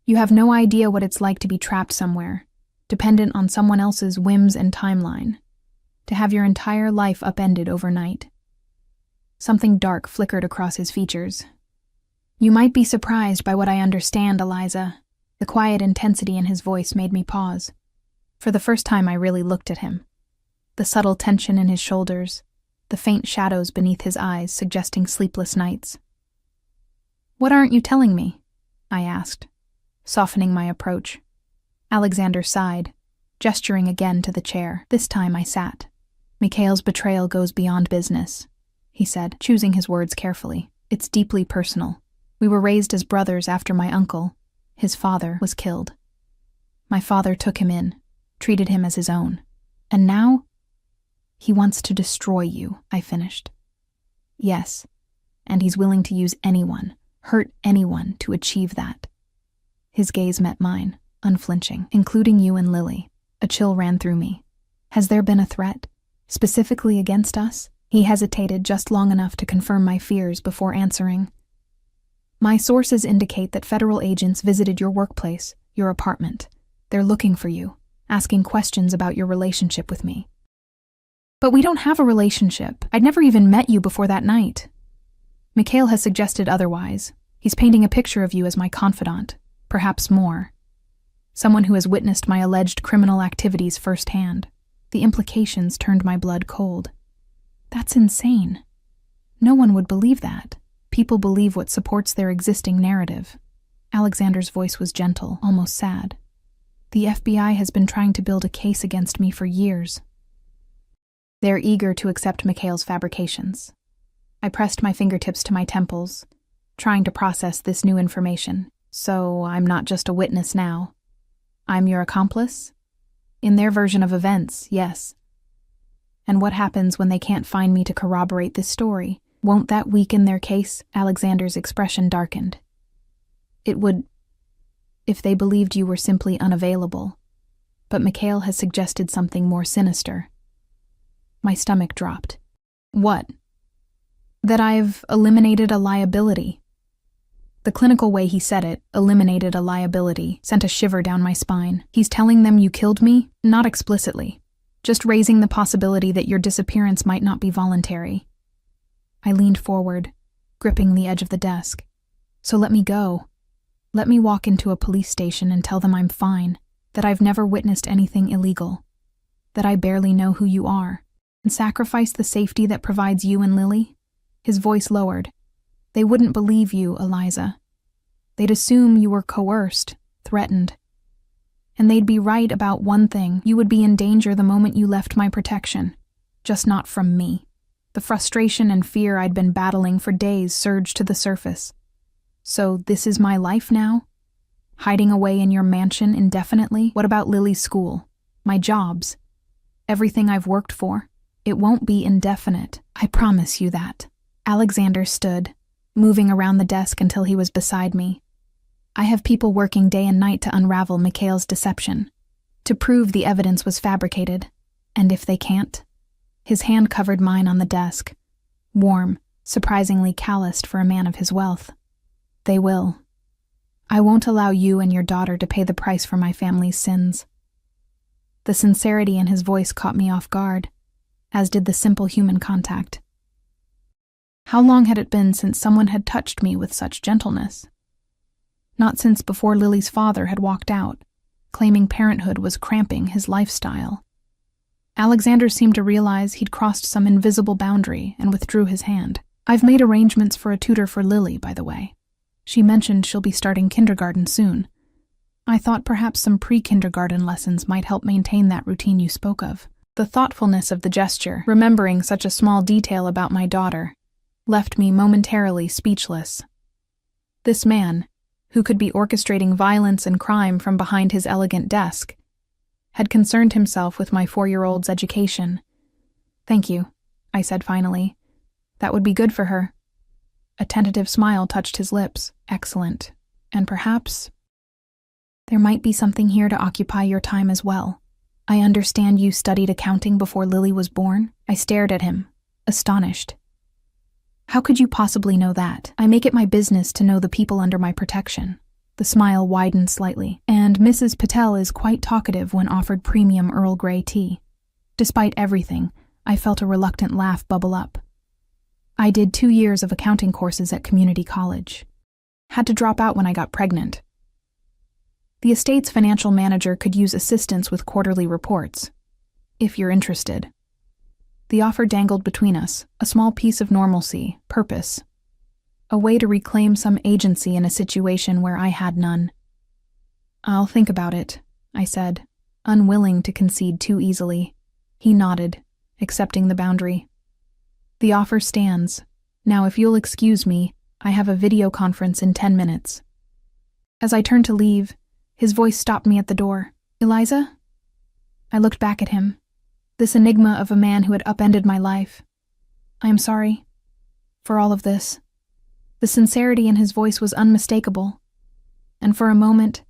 You have no idea what it's like to be trapped somewhere, dependent on someone else's whims and timeline, to have your entire life upended overnight. Something dark flickered across his features. You might be surprised by what I understand, Eliza. The quiet intensity in his voice made me pause. For the first time, I really looked at him. The subtle tension in his shoulders, the faint shadows beneath his eyes suggesting sleepless nights. What aren't you telling me? I asked, softening my approach. Alexander sighed, gesturing again to the chair. This time I sat. Mikhail's betrayal goes beyond business, he said, choosing his words carefully. It's deeply personal. We were raised as brothers after my uncle, his father, was killed. My father took him in, treated him as his own. And now? He wants to destroy you, I finished. Yes, and he's willing to use anyone, hurt anyone to achieve that. His gaze met mine, unflinching, including you and Lily. A chill ran through me. Has there been a threat, specifically against us? He hesitated just long enough to confirm my fears before answering. My sources indicate that federal agents visited your workplace, your apartment. They're looking for you, asking questions about your relationship with me. But we don't have a relationship. I'd never even met you before that night. Mikhail has suggested otherwise. He's painting a picture of you as my confidant, perhaps more. Someone who has witnessed my alleged criminal activities firsthand. The implications turned my blood cold. That's insane. No one would believe that. People believe what supports their existing narrative. Alexander's voice was gentle, almost sad. The FBI has been trying to build a case against me for years. They're eager to accept Mikhail's fabrications. I pressed my fingertips to my temples, trying to process this new information. So I'm not just a witness now. I'm your accomplice? In their version of events, yes. And what happens when they can't find me to corroborate this story? Won't that weaken their case? Alexander's expression darkened. It would, if they believed you were simply unavailable. But Mikhail has suggested something more sinister. My stomach dropped. What? That I've eliminated a liability. The clinical way he said it, eliminated a liability, sent a shiver down my spine. He's telling them you killed me? Not explicitly. Just raising the possibility that your disappearance might not be voluntary. I leaned forward, gripping the edge of the desk. So let me go. Let me walk into a police station and tell them I'm fine, that I've never witnessed anything illegal, that I barely know who you are, and sacrifice the safety that provides you and Lily? His voice lowered. They wouldn't believe you, Eliza. They'd assume you were coerced, threatened. And they'd be right about one thing: you would be in danger the moment you left my protection. Just not from me. The frustration and fear I'd been battling for days surged to the surface. So this is my life now? Hiding away in your mansion indefinitely? What about Lily's school? My jobs? Everything I've worked for? It won't be indefinite. I promise you that. Alexander stood, moving around the desk until he was beside me. I have people working day and night to unravel Mikhail's deception, to prove the evidence was fabricated. And if they can't? His hand covered mine on the desk, warm, surprisingly calloused for a man of his wealth. They will. I won't allow you and your daughter to pay the price for my family's sins. The sincerity in his voice caught me off guard, as did the simple human contact. How long had it been since someone had touched me with such gentleness? Not since before Lily's father had walked out, claiming parenthood was cramping his lifestyle. Alexander seemed to realize he'd crossed some invisible boundary and withdrew his hand. I've made arrangements for a tutor for Lily, by the way. She mentioned she'll be starting kindergarten soon. I thought perhaps some pre-kindergarten lessons might help maintain that routine you spoke of. The thoughtfulness of the gesture, remembering such a small detail about my daughter, left me momentarily speechless. This man, who could be orchestrating violence and crime from behind his elegant desk, had concerned himself with my 4-year-old's education. Thank you, I said finally. That would be good for her. A tentative smile touched his lips. Excellent. And perhaps there might be something here to occupy your time as well. I understand you studied accounting before Lily was born? I stared at him, astonished. How could you possibly know that? I make it my business to know the people under my protection. The smile widened slightly, and Mrs. Patel is quite talkative when offered premium Earl Grey tea. Despite everything, I felt a reluctant laugh bubble up. I did 2 years of accounting courses at community college. Had to drop out when I got pregnant. The estate's financial manager could use assistance with quarterly reports, if you're interested. The offer dangled between us, a small piece of normalcy, purpose. A way to reclaim some agency in a situation where I had none. I'll think about it, I said, unwilling to concede too easily. He nodded, accepting the boundary. The offer stands. Now, if you'll excuse me, I have a video conference in 10 minutes. As I turned to leave, his voice stopped me at the door. Eliza? I looked back at him. This enigma of a man who had upended my life. I am sorry for all of this. The sincerity in his voice was unmistakable, and for a moment,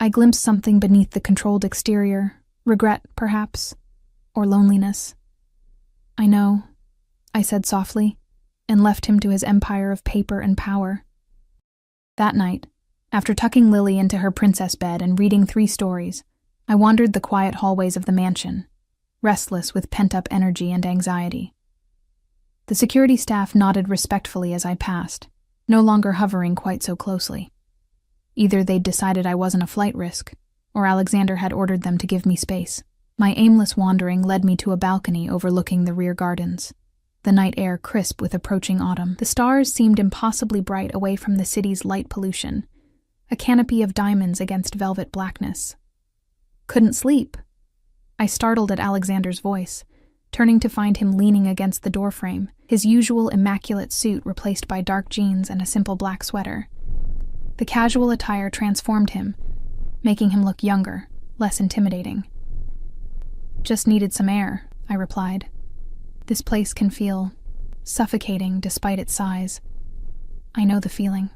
I glimpsed something beneath the controlled exterior, regret, perhaps, or loneliness. I know, I said softly, and left him to his empire of paper and power. That night, after tucking Lily into her princess bed and reading 3 stories, I wandered the quiet hallways of the mansion, restless with pent-up energy and anxiety. The security staff nodded respectfully as I passed, no longer hovering quite so closely. Either they'd decided I wasn't a flight risk, or Alexander had ordered them to give me space. My aimless wandering led me to a balcony overlooking the rear gardens, the night air crisp with approaching autumn. The stars seemed impossibly bright away from the city's light pollution, a canopy of diamonds against velvet blackness. Couldn't sleep. I startled at Alexander's voice, turning to find him leaning against the doorframe, his usual immaculate suit replaced by dark jeans and a simple black sweater. The casual attire transformed him, making him look younger, less intimidating. "Just needed some air," I replied. "This place can feel suffocating despite its size. I know the feeling."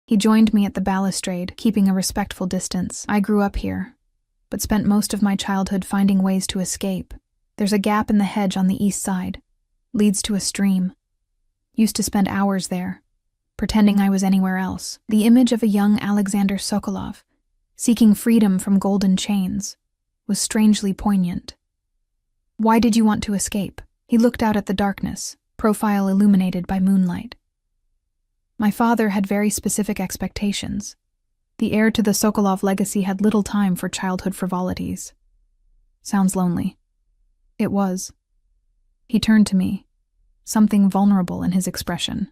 He joined me at the balustrade, keeping a respectful distance. "I grew up here, but spent most of my childhood finding ways to escape. There's a gap in the hedge on the east side. Leads to a stream. Used to spend hours there, pretending I was anywhere else." The image of a young Alexander Sokolov, seeking freedom from golden chains, was strangely poignant. "Why did you want to escape?" He looked out at the darkness, profile illuminated by moonlight. "My father had very specific expectations. The heir to the Sokolov legacy had little time for childhood frivolities." "Sounds lonely." It was. He turned to me, something vulnerable in his expression.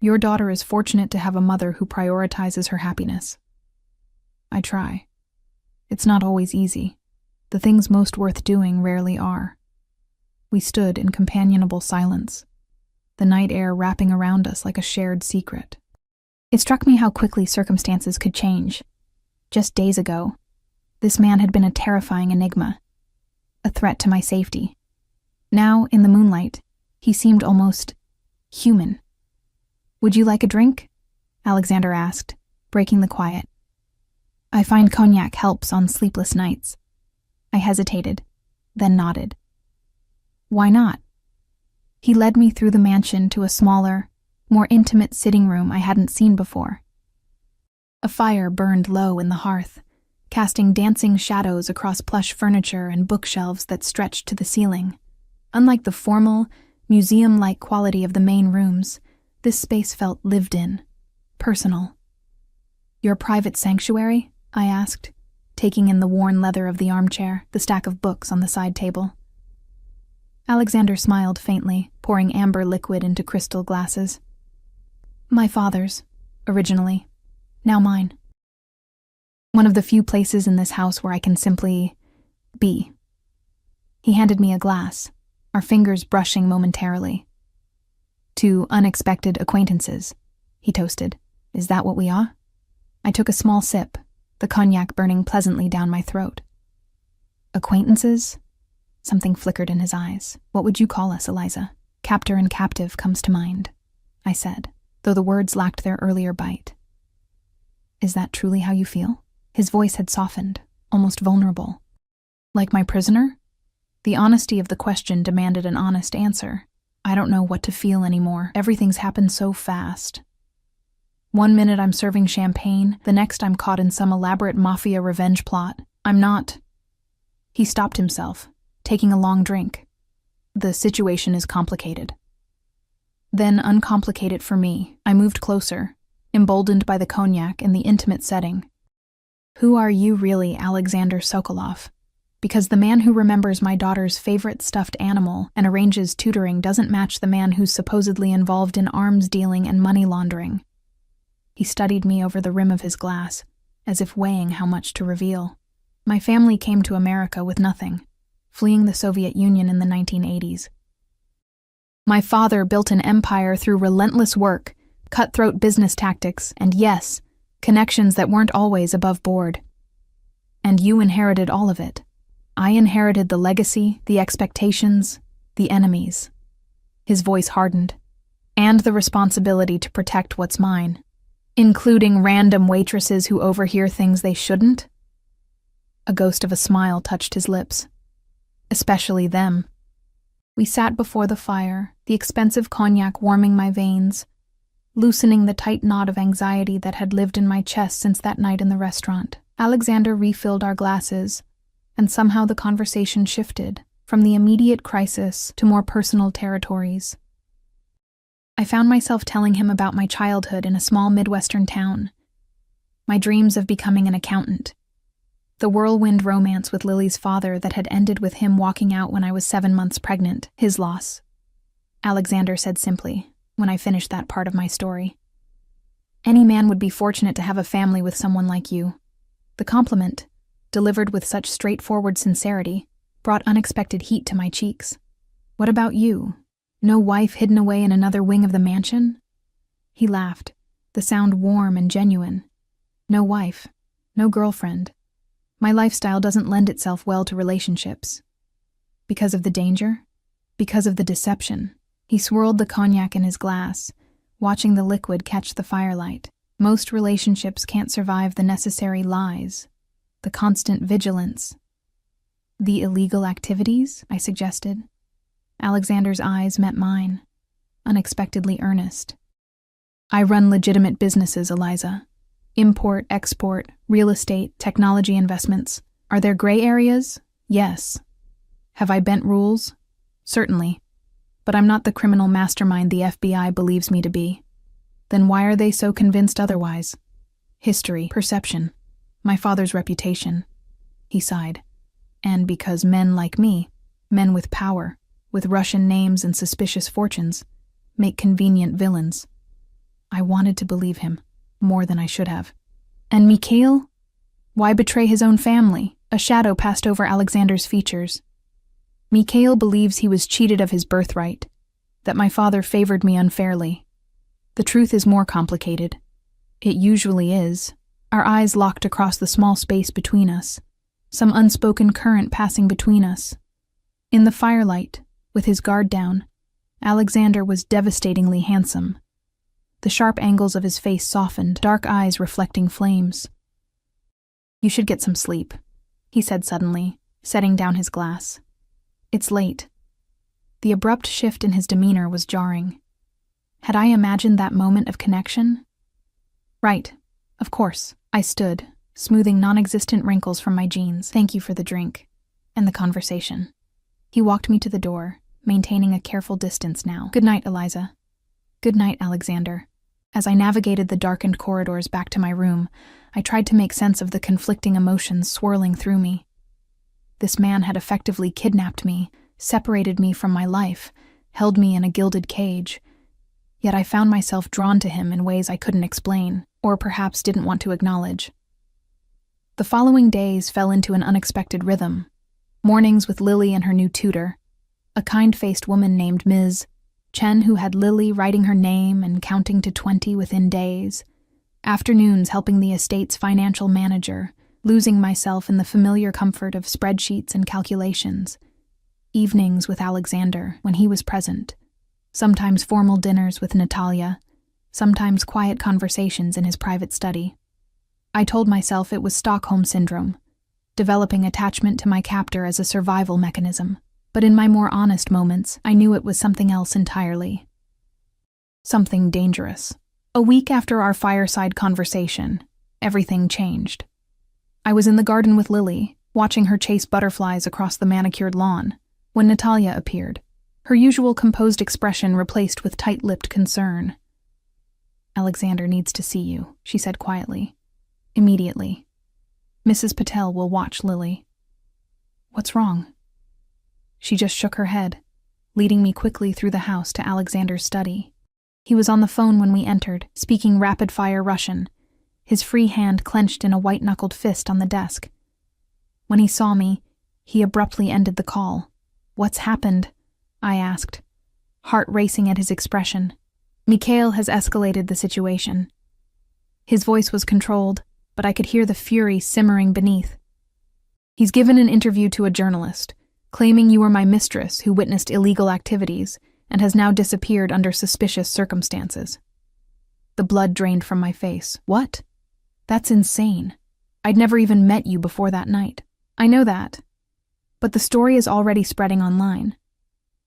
"Your daughter is fortunate to have a mother who prioritizes her happiness." "I try. It's not always easy. The things most worth doing rarely are." We stood in companionable silence, the night air wrapping around us like a shared secret. It struck me how quickly circumstances could change. Just days ago, this man had been a terrifying enigma, a threat to my safety. Now, in the moonlight, he seemed almost human. "Would you like a drink?" Alexander asked, breaking the quiet. "I find cognac helps on sleepless nights." I hesitated, then nodded. "Why not?" He led me through the mansion to a smaller, more intimate sitting room I hadn't seen before. A fire burned low in the hearth, casting dancing shadows across plush furniture and bookshelves that stretched to the ceiling. Unlike the formal, museum-like quality of the main rooms, this space felt lived in, personal. "Your private sanctuary?" I asked, taking in the worn leather of the armchair, the stack of books on the side table. Alexander smiled faintly, pouring amber liquid into crystal glasses. "My father's, originally. Now mine. One of the few places in this house where I can simply be." He handed me a glass, our fingers brushing momentarily. "To unexpected acquaintances," he toasted. "Is that what we are?" I took a small sip, the cognac burning pleasantly down my throat. "Acquaintances?" Something flickered in his eyes. "What would you call us, Eliza?" "Captor and captive comes to mind," I said, though the words lacked their earlier bite. "Is that truly how you feel?" His voice had softened, almost vulnerable. "Like my prisoner?" The honesty of the question demanded an honest answer. I don't know what to feel anymore. Everything's happened so fast. One minute I'm serving champagne, the next I'm caught in some elaborate Mafia revenge plot. I'm not. He stopped himself, taking a long drink. "The situation is complicated." Then uncomplicate it for me. I moved closer, emboldened by the cognac and the intimate setting. "Who are you really, Alexander Sokolov? Because the man who remembers my daughter's favorite stuffed animal and arranges tutoring doesn't match the man who's supposedly involved in arms dealing and money laundering." He studied me over the rim of his glass, as if weighing how much to reveal. "My family came to America with nothing, fleeing the Soviet Union in the 1980s. My father built an empire through relentless work, cutthroat business tactics, and yes, connections that weren't always above board. And you inherited all of it. I inherited the legacy, the expectations, the enemies." His voice hardened. "And the responsibility to protect what's mine, including random waitresses who overhear things they shouldn't?" A ghost of a smile touched his lips. "Especially them." We sat before the fire, the expensive cognac warming my veins, loosening the tight knot of anxiety that had lived in my chest since that night in the restaurant. Alexander refilled our glasses, and somehow the conversation shifted, from the immediate crisis to more personal territories. I found myself telling him about my childhood in a small Midwestern town, my dreams of becoming an accountant, the whirlwind romance with Lily's father that had ended with him walking out when I was 7 months pregnant, his loss. Alexander said simply, when I finished that part of my story, "Any man would be fortunate to have a family with someone like you. The compliment, delivered with such straightforward sincerity, brought unexpected heat to my cheeks. "What about you? No wife hidden away in another wing of the mansion?" He laughed, the sound warm and genuine. "No wife, no girlfriend. My lifestyle doesn't lend itself well to relationships." "Because of the danger? Because of the deception?" He swirled the cognac in his glass, watching the liquid catch the firelight. "Most relationships can't survive the necessary lies, the constant vigilance." "The illegal activities?" I suggested. Alexander's eyes met mine, unexpectedly earnest. "I run legitimate businesses, Eliza. Import, export, real estate, technology investments. Are there gray areas? Yes. Have I bent rules? Certainly. But I'm not the criminal mastermind the FBI believes me to be. Then why are they so convinced otherwise? History, perception, my father's reputation." He sighed. "And because men like me, men with power, with Russian names and suspicious fortunes, make convenient villains." I wanted to believe him, more than I should have. "And Mikhail? Why betray his own family?" A shadow passed over Alexander's features. "Mikhail believes he was cheated of his birthright, that my father favored me unfairly. The truth is more complicated. It usually is." Our eyes locked across the small space between us, some unspoken current passing between us. In the firelight, with his guard down, Alexander was devastatingly handsome. The sharp angles of his face softened, dark eyes reflecting flames. "You should get some sleep," he said suddenly, setting down his glass. "It's late." The abrupt shift in his demeanor was jarring. Had I imagined that moment of connection? "Right, of course." I stood, smoothing non-existent wrinkles from my jeans. "Thank you for the drink and the conversation." He walked me to the door, maintaining a careful distance now. "Good night, Eliza." "Good night, Alexander." As I navigated the darkened corridors back to my room, I tried to make sense of the conflicting emotions swirling through me. This man had effectively kidnapped me, separated me from my life, held me in a gilded cage. Yet I found myself drawn to him in ways I couldn't explain, or perhaps didn't want to acknowledge. The following days fell into an unexpected rhythm. Mornings with Lily and her new tutor, a kind-faced woman named Ms. Chen who had Lily writing her name and counting to 20 within days. Afternoons helping the estate's financial manager, losing myself in the familiar comfort of spreadsheets and calculations. Evenings with Alexander, when he was present. Sometimes formal dinners with Natalia, sometimes quiet conversations in his private study. I told myself it was Stockholm Syndrome, developing attachment to my captor as a survival mechanism. But in my more honest moments, I knew it was something else entirely. Something dangerous. A week after our fireside conversation, everything changed. I was in the garden with Lily, watching her chase butterflies across the manicured lawn, when Natalia appeared, her usual composed expression replaced with tight-lipped concern. "Alexander needs to see you," she said quietly. "Immediately. Mrs. Patel will watch Lily." "What's wrong?" She just shook her head, leading me quickly through the house to Alexander's study. He was on the phone when we entered, speaking rapid-fire Russian, his free hand clenched in a white-knuckled fist on the desk. When he saw me, he abruptly ended the call. "What's happened?" I asked, heart racing at his expression. "Mikhail has escalated the situation." His voice was controlled, but I could hear the fury simmering beneath. "He's given an interview to a journalist, claiming you were my mistress who witnessed illegal activities and has now disappeared under suspicious circumstances." The blood drained from my face. "What? That's insane. I'd never even met you before that night." "I know that. But the story is already spreading online.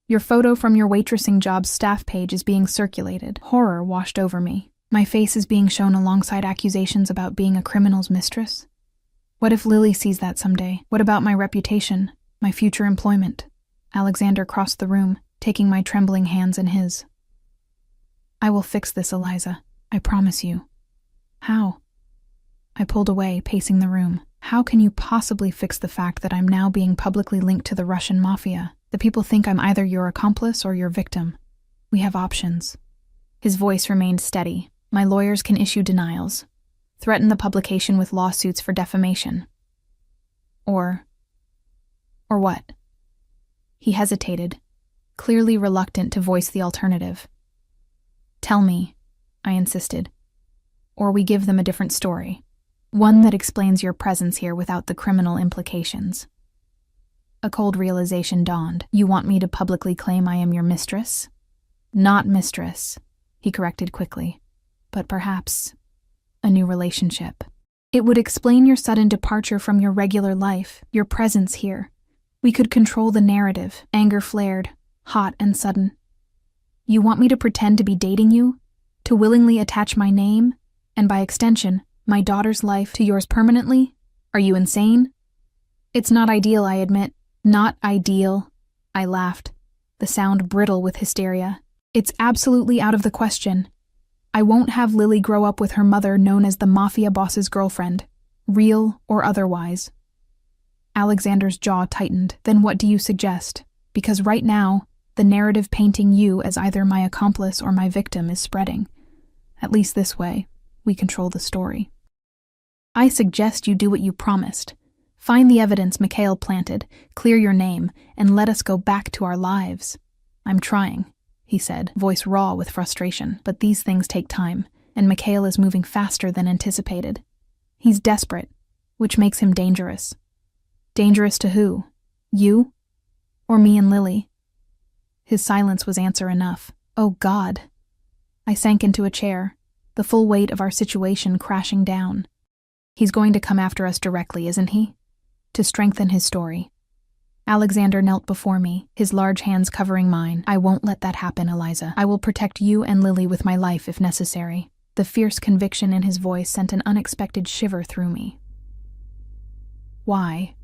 Your photo from your waitressing job's staff page is being circulated." Horror washed over me. My face is being shown alongside accusations about being a criminal's mistress? What if Lily sees that someday? What about my reputation, my future employment? Alexander crossed the room, taking my trembling hands in his. "I will fix this, Eliza. I promise you." "How?" I pulled away, pacing the room. "How can you possibly fix the fact that I'm now being publicly linked to the Russian Mafia? The people think I'm either your accomplice or your victim. We have options." His voice remained steady. "My lawyers can issue denials. threaten the publication with lawsuits for defamation. Or what? He hesitated, clearly reluctant to voice the alternative. Tell me, I insisted, or we give them a different story, one that explains your presence here without the criminal implications. A cold realization dawned. You want me to publicly claim I am your mistress? Not mistress, he corrected quickly, but perhaps a new relationship. It would explain your sudden departure from your regular life, your presence here. We could control the narrative. Anger flared, hot and sudden. You want me to pretend to be dating you? To willingly attach my name, and by extension, my daughter's life to yours permanently? Are you insane? It's not ideal, I admit. Not ideal, I laughed, the sound brittle with hysteria. It's absolutely out of the question. I won't have Lily grow up with her mother known as the Mafia boss's girlfriend, real or otherwise. Alexander's jaw tightened. Then what do you suggest? Because right now, the narrative painting you as either my accomplice or my victim is spreading. At least this way, we control the story. I suggest you do what you promised. Find the evidence Mikhail planted, clear your name, and let us go back to our lives. I'm trying, he said, voice raw with frustration. But these things take time, and Mikhail is moving faster than anticipated. He's desperate, which makes him dangerous. Dangerous to who? You? Or me and Lily? His silence was answer enough. Oh God. I sank into a chair, the full weight of our situation crashing down. He's going to come after us directly, isn't he? To strengthen his story. Alexander knelt before me, his large hands covering mine. I won't let that happen, Eliza. I will protect you and Lily with my life if necessary. The fierce conviction in his voice sent an unexpected shiver through me. Why?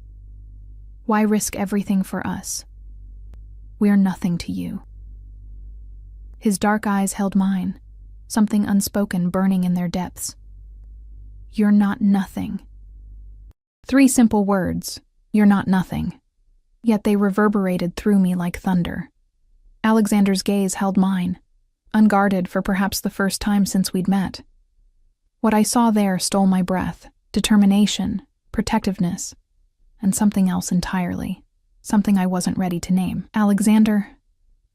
Why risk everything for us? We're nothing to you. His dark eyes held mine, something unspoken burning in their depths. You're not nothing. 3 simple words, you're not nothing. Yet they reverberated through me like thunder. Alexander's gaze held mine, unguarded for perhaps the first time since we'd met. What I saw there stole my breath, determination, protectiveness, and something else entirely, something I wasn't ready to name. Alexander,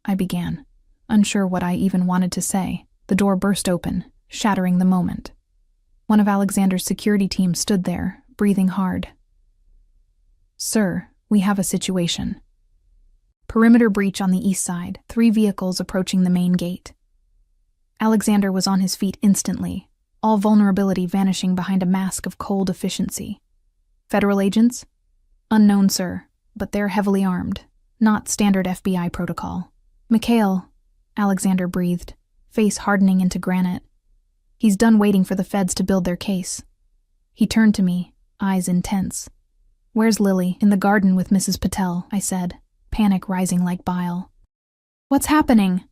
I began, unsure what I even wanted to say. The door burst open, shattering the moment. One of Alexander's security team stood there, breathing hard. Sir, we have a situation. Perimeter breach on the east side, 3 vehicles approaching the main gate. Alexander was on his feet instantly, all vulnerability vanishing behind a mask of cold efficiency. Federal agents? Unknown, sir, but they're heavily armed. Not standard FBI protocol. Mikhail, Alexander breathed, face hardening into granite. He's done waiting for the feds to build their case. He turned to me, eyes intense. Where's Lily? In the garden with Mrs. Patel, I said, panic rising like bile. What's happening?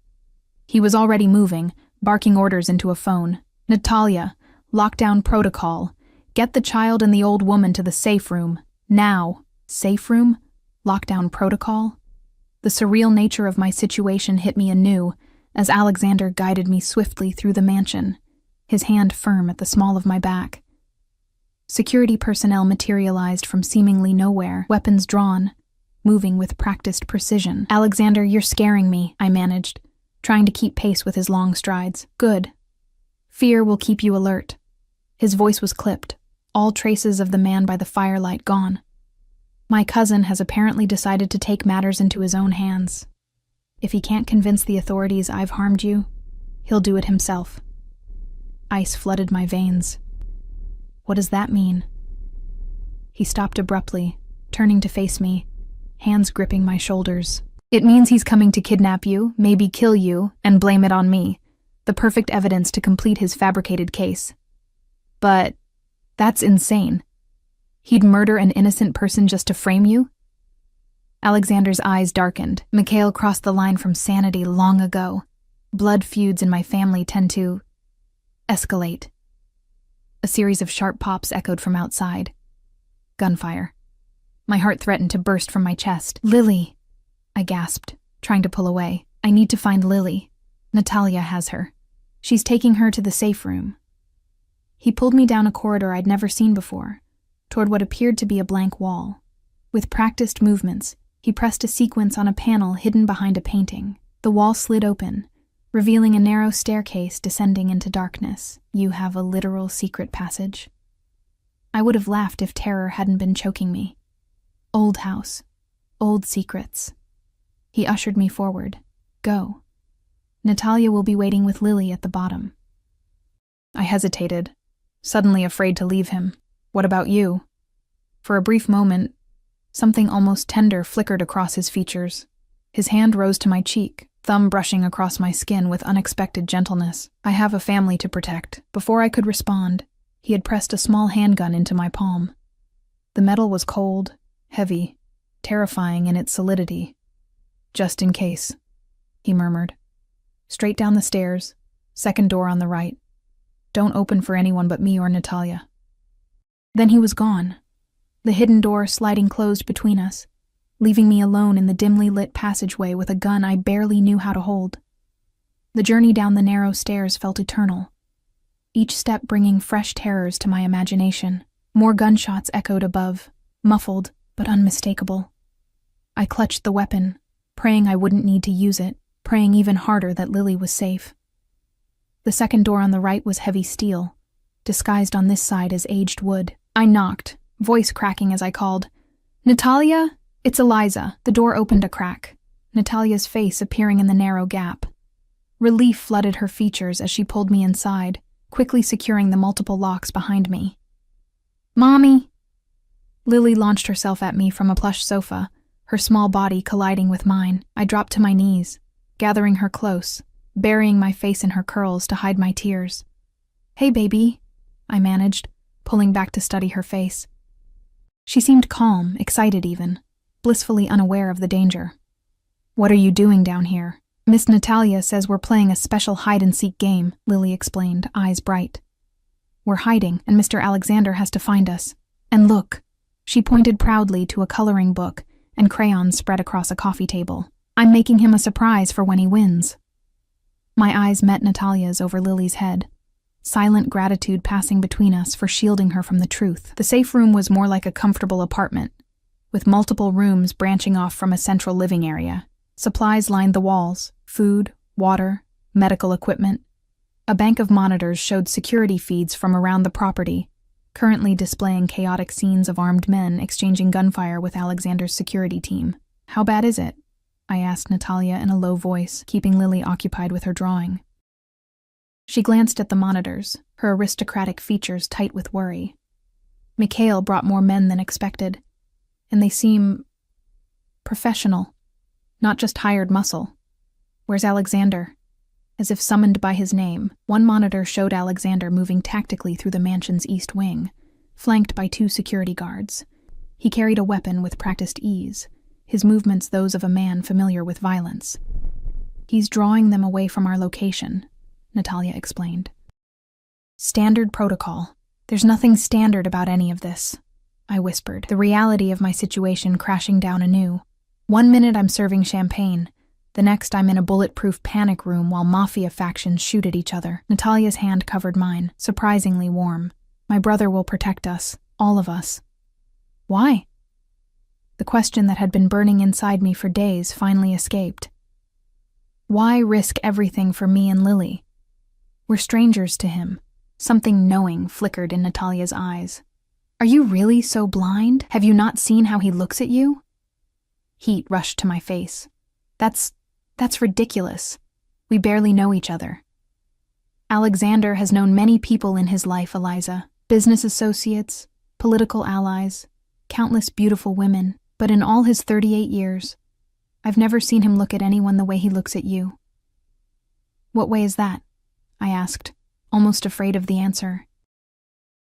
He was already moving, barking orders into a phone. Natalia, lockdown protocol. Get the child and the old woman to the safe room. Now. Safe room? Lockdown protocol? The surreal nature of my situation hit me anew as Alexander guided me swiftly through the mansion, his hand firm at the small of my back. Security personnel materialized from seemingly nowhere, weapons drawn, moving with practiced precision. Alexander, you're scaring me, I managed, trying to keep pace with his long strides. Good. Fear will keep you alert. His voice was clipped, all traces of the man by the firelight gone. My cousin has apparently decided to take matters into his own hands. If he can't convince the authorities I've harmed you, he'll do it himself. Ice flooded my veins. What does that mean? He stopped abruptly, turning to face me, hands gripping my shoulders. It means he's coming to kidnap you, maybe kill you, and blame it on me. The perfect evidence to complete his fabricated case. But that's insane. He'd murder an innocent person just to frame you? Alexander's eyes darkened. Mikhail crossed the line from sanity long ago. Blood feuds in my family tend to escalate. A series of sharp pops echoed from outside. Gunfire. My heart threatened to burst from my chest. Lily, I gasped, trying to pull away. I need to find Lily. Natalia has her. She's taking her to the safe room. He pulled me down a corridor I'd never seen before, toward what appeared to be a blank wall. With practiced movements, he pressed a sequence on a panel hidden behind a painting. The wall slid open, revealing a narrow staircase descending into darkness. "You have a literal secret passage?" I would have laughed if terror hadn't been choking me. Old house. Old secrets. He ushered me forward. "Go. Natalia will be waiting with Lily at the bottom." I hesitated, suddenly afraid to leave him. "What about you?" For a brief moment, something almost tender flickered across his features. His hand rose to my cheek, thumb brushing across my skin with unexpected gentleness. "I have a family to protect." Before I could respond, he had pressed a small handgun into my palm. The metal was cold, heavy, terrifying in its solidity. "Just in case," he murmured. "Straight down the stairs, second door on the right. Don't open for anyone but me or Natalia." Then he was gone, the hidden door sliding closed between us, leaving me alone in the dimly lit passageway with a gun I barely knew how to hold. The journey down the narrow stairs felt eternal, each step bringing fresh terrors to my imagination. More gunshots echoed above, muffled but unmistakable. I clutched the weapon, praying I wouldn't need to use it, praying even harder that Lily was safe. The second door on the right was heavy steel, disguised on this side as aged wood. I knocked, voice cracking as I called, "Natalia? It's Eliza." The door opened a crack, Natalia's face appearing in the narrow gap. Relief flooded her features as she pulled me inside, quickly securing the multiple locks behind me. "Mommy!" Lily launched herself at me from a plush sofa, her small body colliding with mine. I dropped to my knees, gathering her close, burying my face in her curls to hide my tears. "Hey, baby," I managed, pulling back to study her face. She seemed calm, excited even, blissfully unaware of the danger. "What are you doing down here?" "Miss Natalia says we're playing a special hide-and-seek game," Lily explained, eyes bright. "We're hiding, and Mr. Alexander has to find us. And look." She pointed proudly to a coloring book and crayons spread across a coffee table. "I'm making him a surprise for when he wins." My eyes met Natalia's over Lily's head, silent gratitude passing between us for shielding her from the truth. The safe room was more like a comfortable apartment, with multiple rooms branching off from a central living area. Supplies lined the walls: food, water, medical equipment. A bank of monitors showed security feeds from around the property, currently displaying chaotic scenes of armed men exchanging gunfire with Alexander's security team. "How bad is it?" I asked Natalia in a low voice, keeping Lily occupied with her drawing. She glanced at the monitors, her aristocratic features tight with worry. Mikhail brought more men than expected, and they seem professional, not just hired muscle. "Where's Alexander?" As if summoned by his name, one monitor showed Alexander moving tactically through the mansion's east wing, flanked by 2 security guards. He carried a weapon with practiced ease, his movements those of a man familiar with violence. "He's drawing them away from our location," Natalia explained. "Standard protocol. There's nothing standard about any of this," I whispered, the reality of my situation crashing down anew. One minute I'm serving champagne, the next I'm in a bulletproof panic room while Mafia factions shoot at each other. Natalia's hand covered mine, surprisingly warm. "My brother will protect us, all of us." "Why?" The question that had been burning inside me for days finally escaped. Why risk everything for me and Lily? We're strangers to him. Something knowing flickered in Natalia's eyes. "Are you really so blind? Have you not seen how he looks at you?" Heat rushed to my face. That's ridiculous. We barely know each other." "Alexander has known many people in his life, Eliza. Business associates, political allies, countless beautiful women. But in all his 38 years, I've never seen him look at anyone the way he looks at you." "What way is that?" I asked, almost afraid of the answer.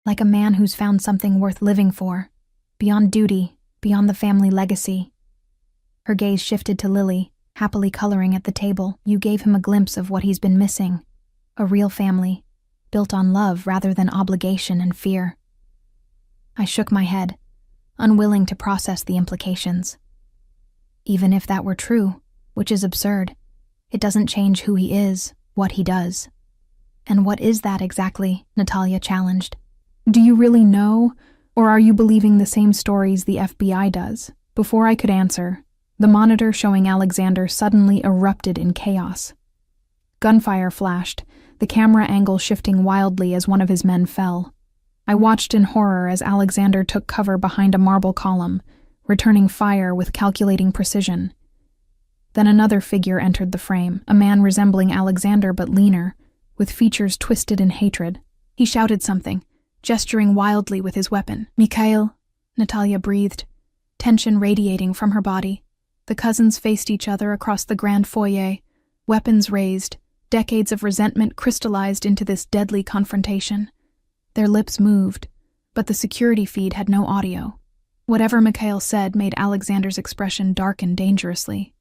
"Like a man who's found something worth living for, beyond duty, beyond the family legacy." Her gaze shifted to Lily, happily coloring at the table. "You gave him a glimpse of what he's been missing. A real family, built on love rather than obligation and fear." I shook my head, unwilling to process the implications. Even if that were true, which is absurd, it doesn't change who he is, what he does. And what is that exactly? Natalia challenged. Do you really know, or are you believing the same stories the FBI does? Before I could answer, the monitor showing Alexander suddenly erupted in chaos. Gunfire flashed, the camera angle shifting wildly as one of his men fell. I watched in horror as Alexander took cover behind a marble column, returning fire with calculating precision. Then another figure entered the frame, a man resembling Alexander but leaner, with features twisted in hatred. He shouted something, gesturing wildly with his weapon. "Mikhail," Natalia breathed, tension radiating from her body. The cousins faced each other across the grand foyer, weapons raised, decades of resentment crystallized into this deadly confrontation. Their lips moved, but the security feed had no audio. Whatever Mikhail said made Alexander's expression darken dangerously.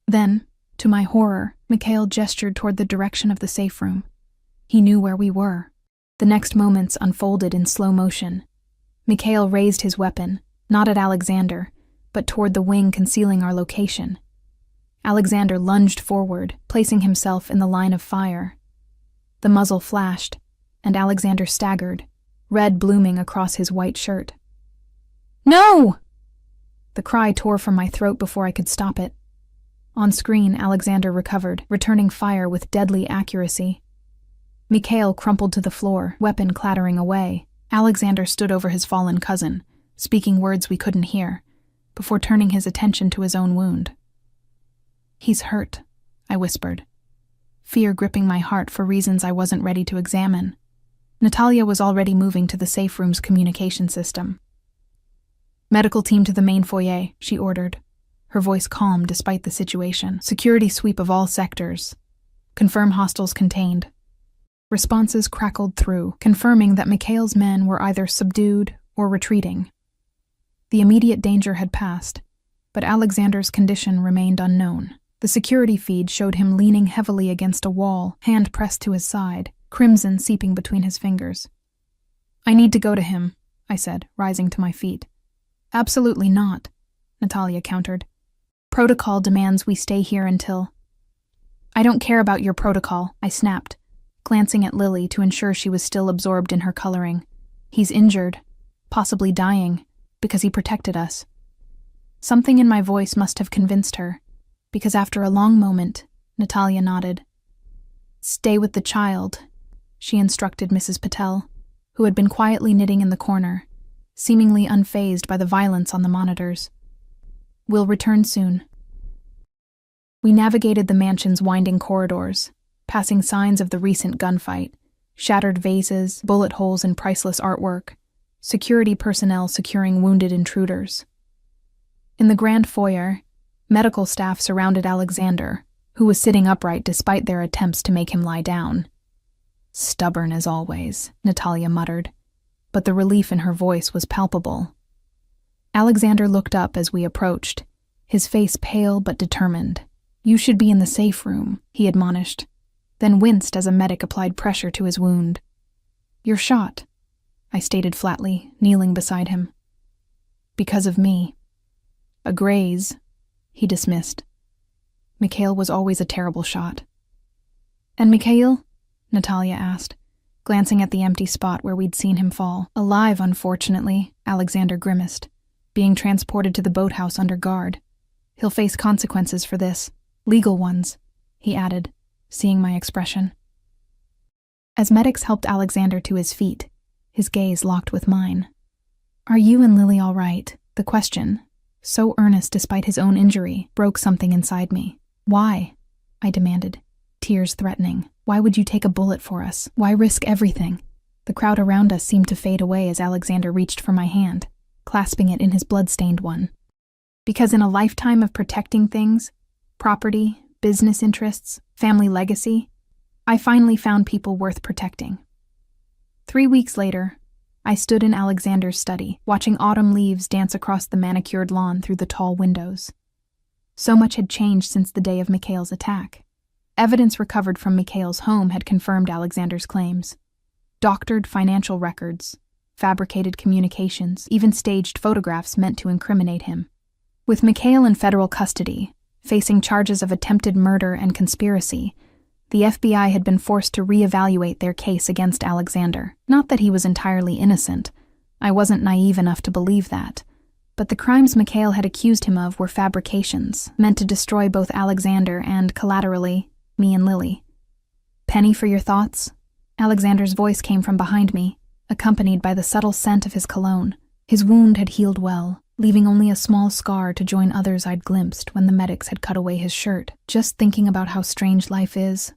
Then, to my horror, Mikhail gestured toward the direction of the safe room. He knew where we were. The next moments unfolded in slow motion. Mikhail raised his weapon, not at Alexander, but toward the wing concealing our location. Alexander lunged forward, placing himself in the line of fire. The muzzle flashed, and Alexander staggered, red blooming across his white shirt. "No!" The cry tore from my throat before I could stop it. On screen, Alexander recovered, returning fire with deadly accuracy. Mikhail crumpled to the floor, weapon clattering away. Alexander stood over his fallen cousin, speaking words we couldn't hear, before turning his attention to his own wound. "He's hurt," I whispered, fear gripping my heart for reasons I wasn't ready to examine. Natalia was already moving to the safe room's communication system. "Medical team to the main foyer," she ordered, her voice calm despite the situation. "Security sweep of all sectors. Confirm hostiles contained." Responses crackled through, confirming that Mikhail's men were either subdued or retreating. The immediate danger had passed, but Alexander's condition remained unknown. The security feed showed him leaning heavily against a wall, hand pressed to his side, crimson seeping between his fingers. "I need to go to him," I said, rising to my feet. "Absolutely not," Natalia countered. "Protocol demands we stay here until—" "I don't care about your protocol," I snapped, glancing at Lily to ensure she was still absorbed in her coloring. "He's injured, possibly dying, because he protected us." Something in my voice must have convinced her, because after a long moment, Natalia nodded. "Stay with the child," she instructed Mrs. Patel, who had been quietly knitting in the corner, seemingly unfazed by the violence on the monitors. "We'll return soon." We navigated the mansion's winding corridors, passing signs of the recent gunfight, shattered vases, bullet holes in priceless artwork, security personnel securing wounded intruders. In the grand foyer, medical staff surrounded Alexander, who was sitting upright despite their attempts to make him lie down. "Stubborn as always," Natalia muttered, but the relief in her voice was palpable. Alexander looked up as we approached, his face pale but determined. "You should be in the safe room," he admonished, then winced as a medic applied pressure to his wound. "You're shot," I stated flatly, kneeling beside him. "Because of me." "A graze," he dismissed. "Mikhail was always a terrible shot." "And Mikhail?" Natalia asked, glancing at the empty spot where we'd seen him fall. "Alive, unfortunately," Alexander grimaced, "being transported to the boathouse under guard. He'll face consequences for this. Legal ones," he added, seeing my expression. As medics helped Alexander to his feet, his gaze locked with mine. "Are you and Lily all right?" The question, so earnest despite his own injury, broke something inside me. "Why?" I demanded, tears threatening. "Why would you take a bullet for us? Why risk everything?" The crowd around us seemed to fade away as Alexander reached for my hand, clasping it in his blood-stained one. "Because in a lifetime of protecting things, property, business interests, family legacy, I finally found people worth protecting." 3 weeks later, I stood in Alexander's study, watching autumn leaves dance across the manicured lawn through the tall windows. So much had changed since the day of Mikhail's attack. Evidence recovered from Mikhail's home had confirmed Alexander's claims. Doctored financial records, fabricated communications, even staged photographs meant to incriminate him. With Mikhail in federal custody, facing charges of attempted murder and conspiracy, The FBI had been forced to reevaluate their case against Alexander. Not that he was entirely innocent. I wasn't naive enough to believe that. But the crimes Mikhail had accused him of were fabrications, meant to destroy both Alexander and, collaterally, me and Lily. "Penny for your thoughts?" Alexander's voice came from behind me, accompanied by the subtle scent of his cologne. His wound had healed well, leaving only a small scar to join others I'd glimpsed when the medics had cut away his shirt. "Just thinking about how strange life is,"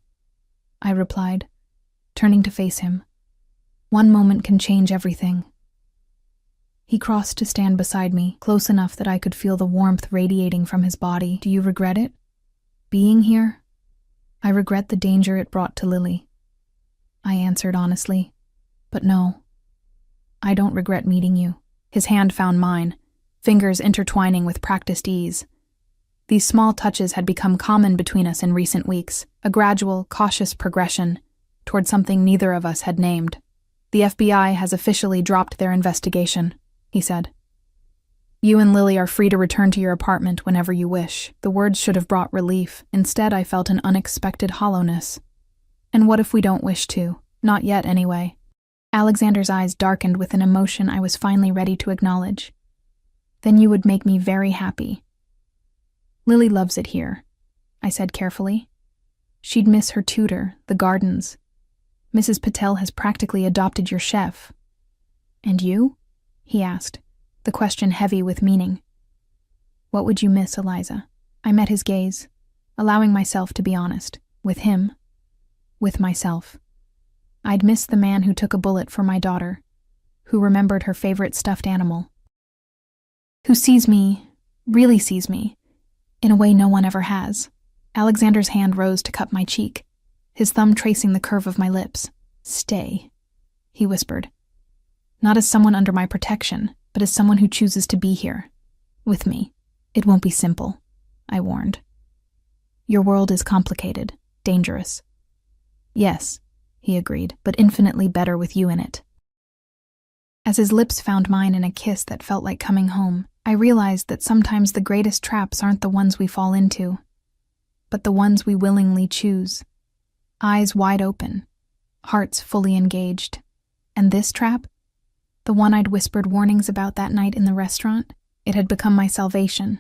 I replied, turning to face him. "One moment can change everything." He crossed to stand beside me, close enough that I could feel the warmth radiating from his body. "Do you regret it? Being here?" "I regret the danger it brought to Lily," I answered honestly. "But no, I don't regret meeting you." His hand found mine, fingers intertwining with practiced ease. These small touches had become common between us in recent weeks, a gradual, cautious progression toward something neither of us had named. "The FBI has officially dropped their investigation," he said. "You and Lily are free to return to your apartment whenever you wish." The words should have brought relief. Instead, I felt an unexpected hollowness. "And what if we don't wish to? Not yet, anyway." Alexander's eyes darkened with an emotion I was finally ready to acknowledge. "Then you would make me very happy." "Lily loves it here," I said carefully. "She'd miss her tutor, the gardens. Mrs. Patel has practically adopted your chef." "And you?" he asked, the question heavy with meaning. "What would you miss, Eliza?" I met his gaze, allowing myself to be honest. With him, with myself. I'd miss the man who took a bullet for my daughter, who remembered her favorite stuffed animal, who sees me, really sees me, in a way no one ever has. Alexander's hand rose to cup my cheek, his thumb tracing the curve of my lips. "Stay," he whispered. "Not as someone under my protection, but as someone who chooses to be here, with me. It won't be simple," I warned. "Your world is complicated, dangerous." "Yes," he agreed, "but infinitely better with you in it." As his lips found mine in a kiss that felt like coming home, I realized that sometimes the greatest traps aren't the ones we fall into, but the ones we willingly choose. Eyes wide open, hearts fully engaged. And this trap? The one I'd whispered warnings about that night in the restaurant? It had become my salvation.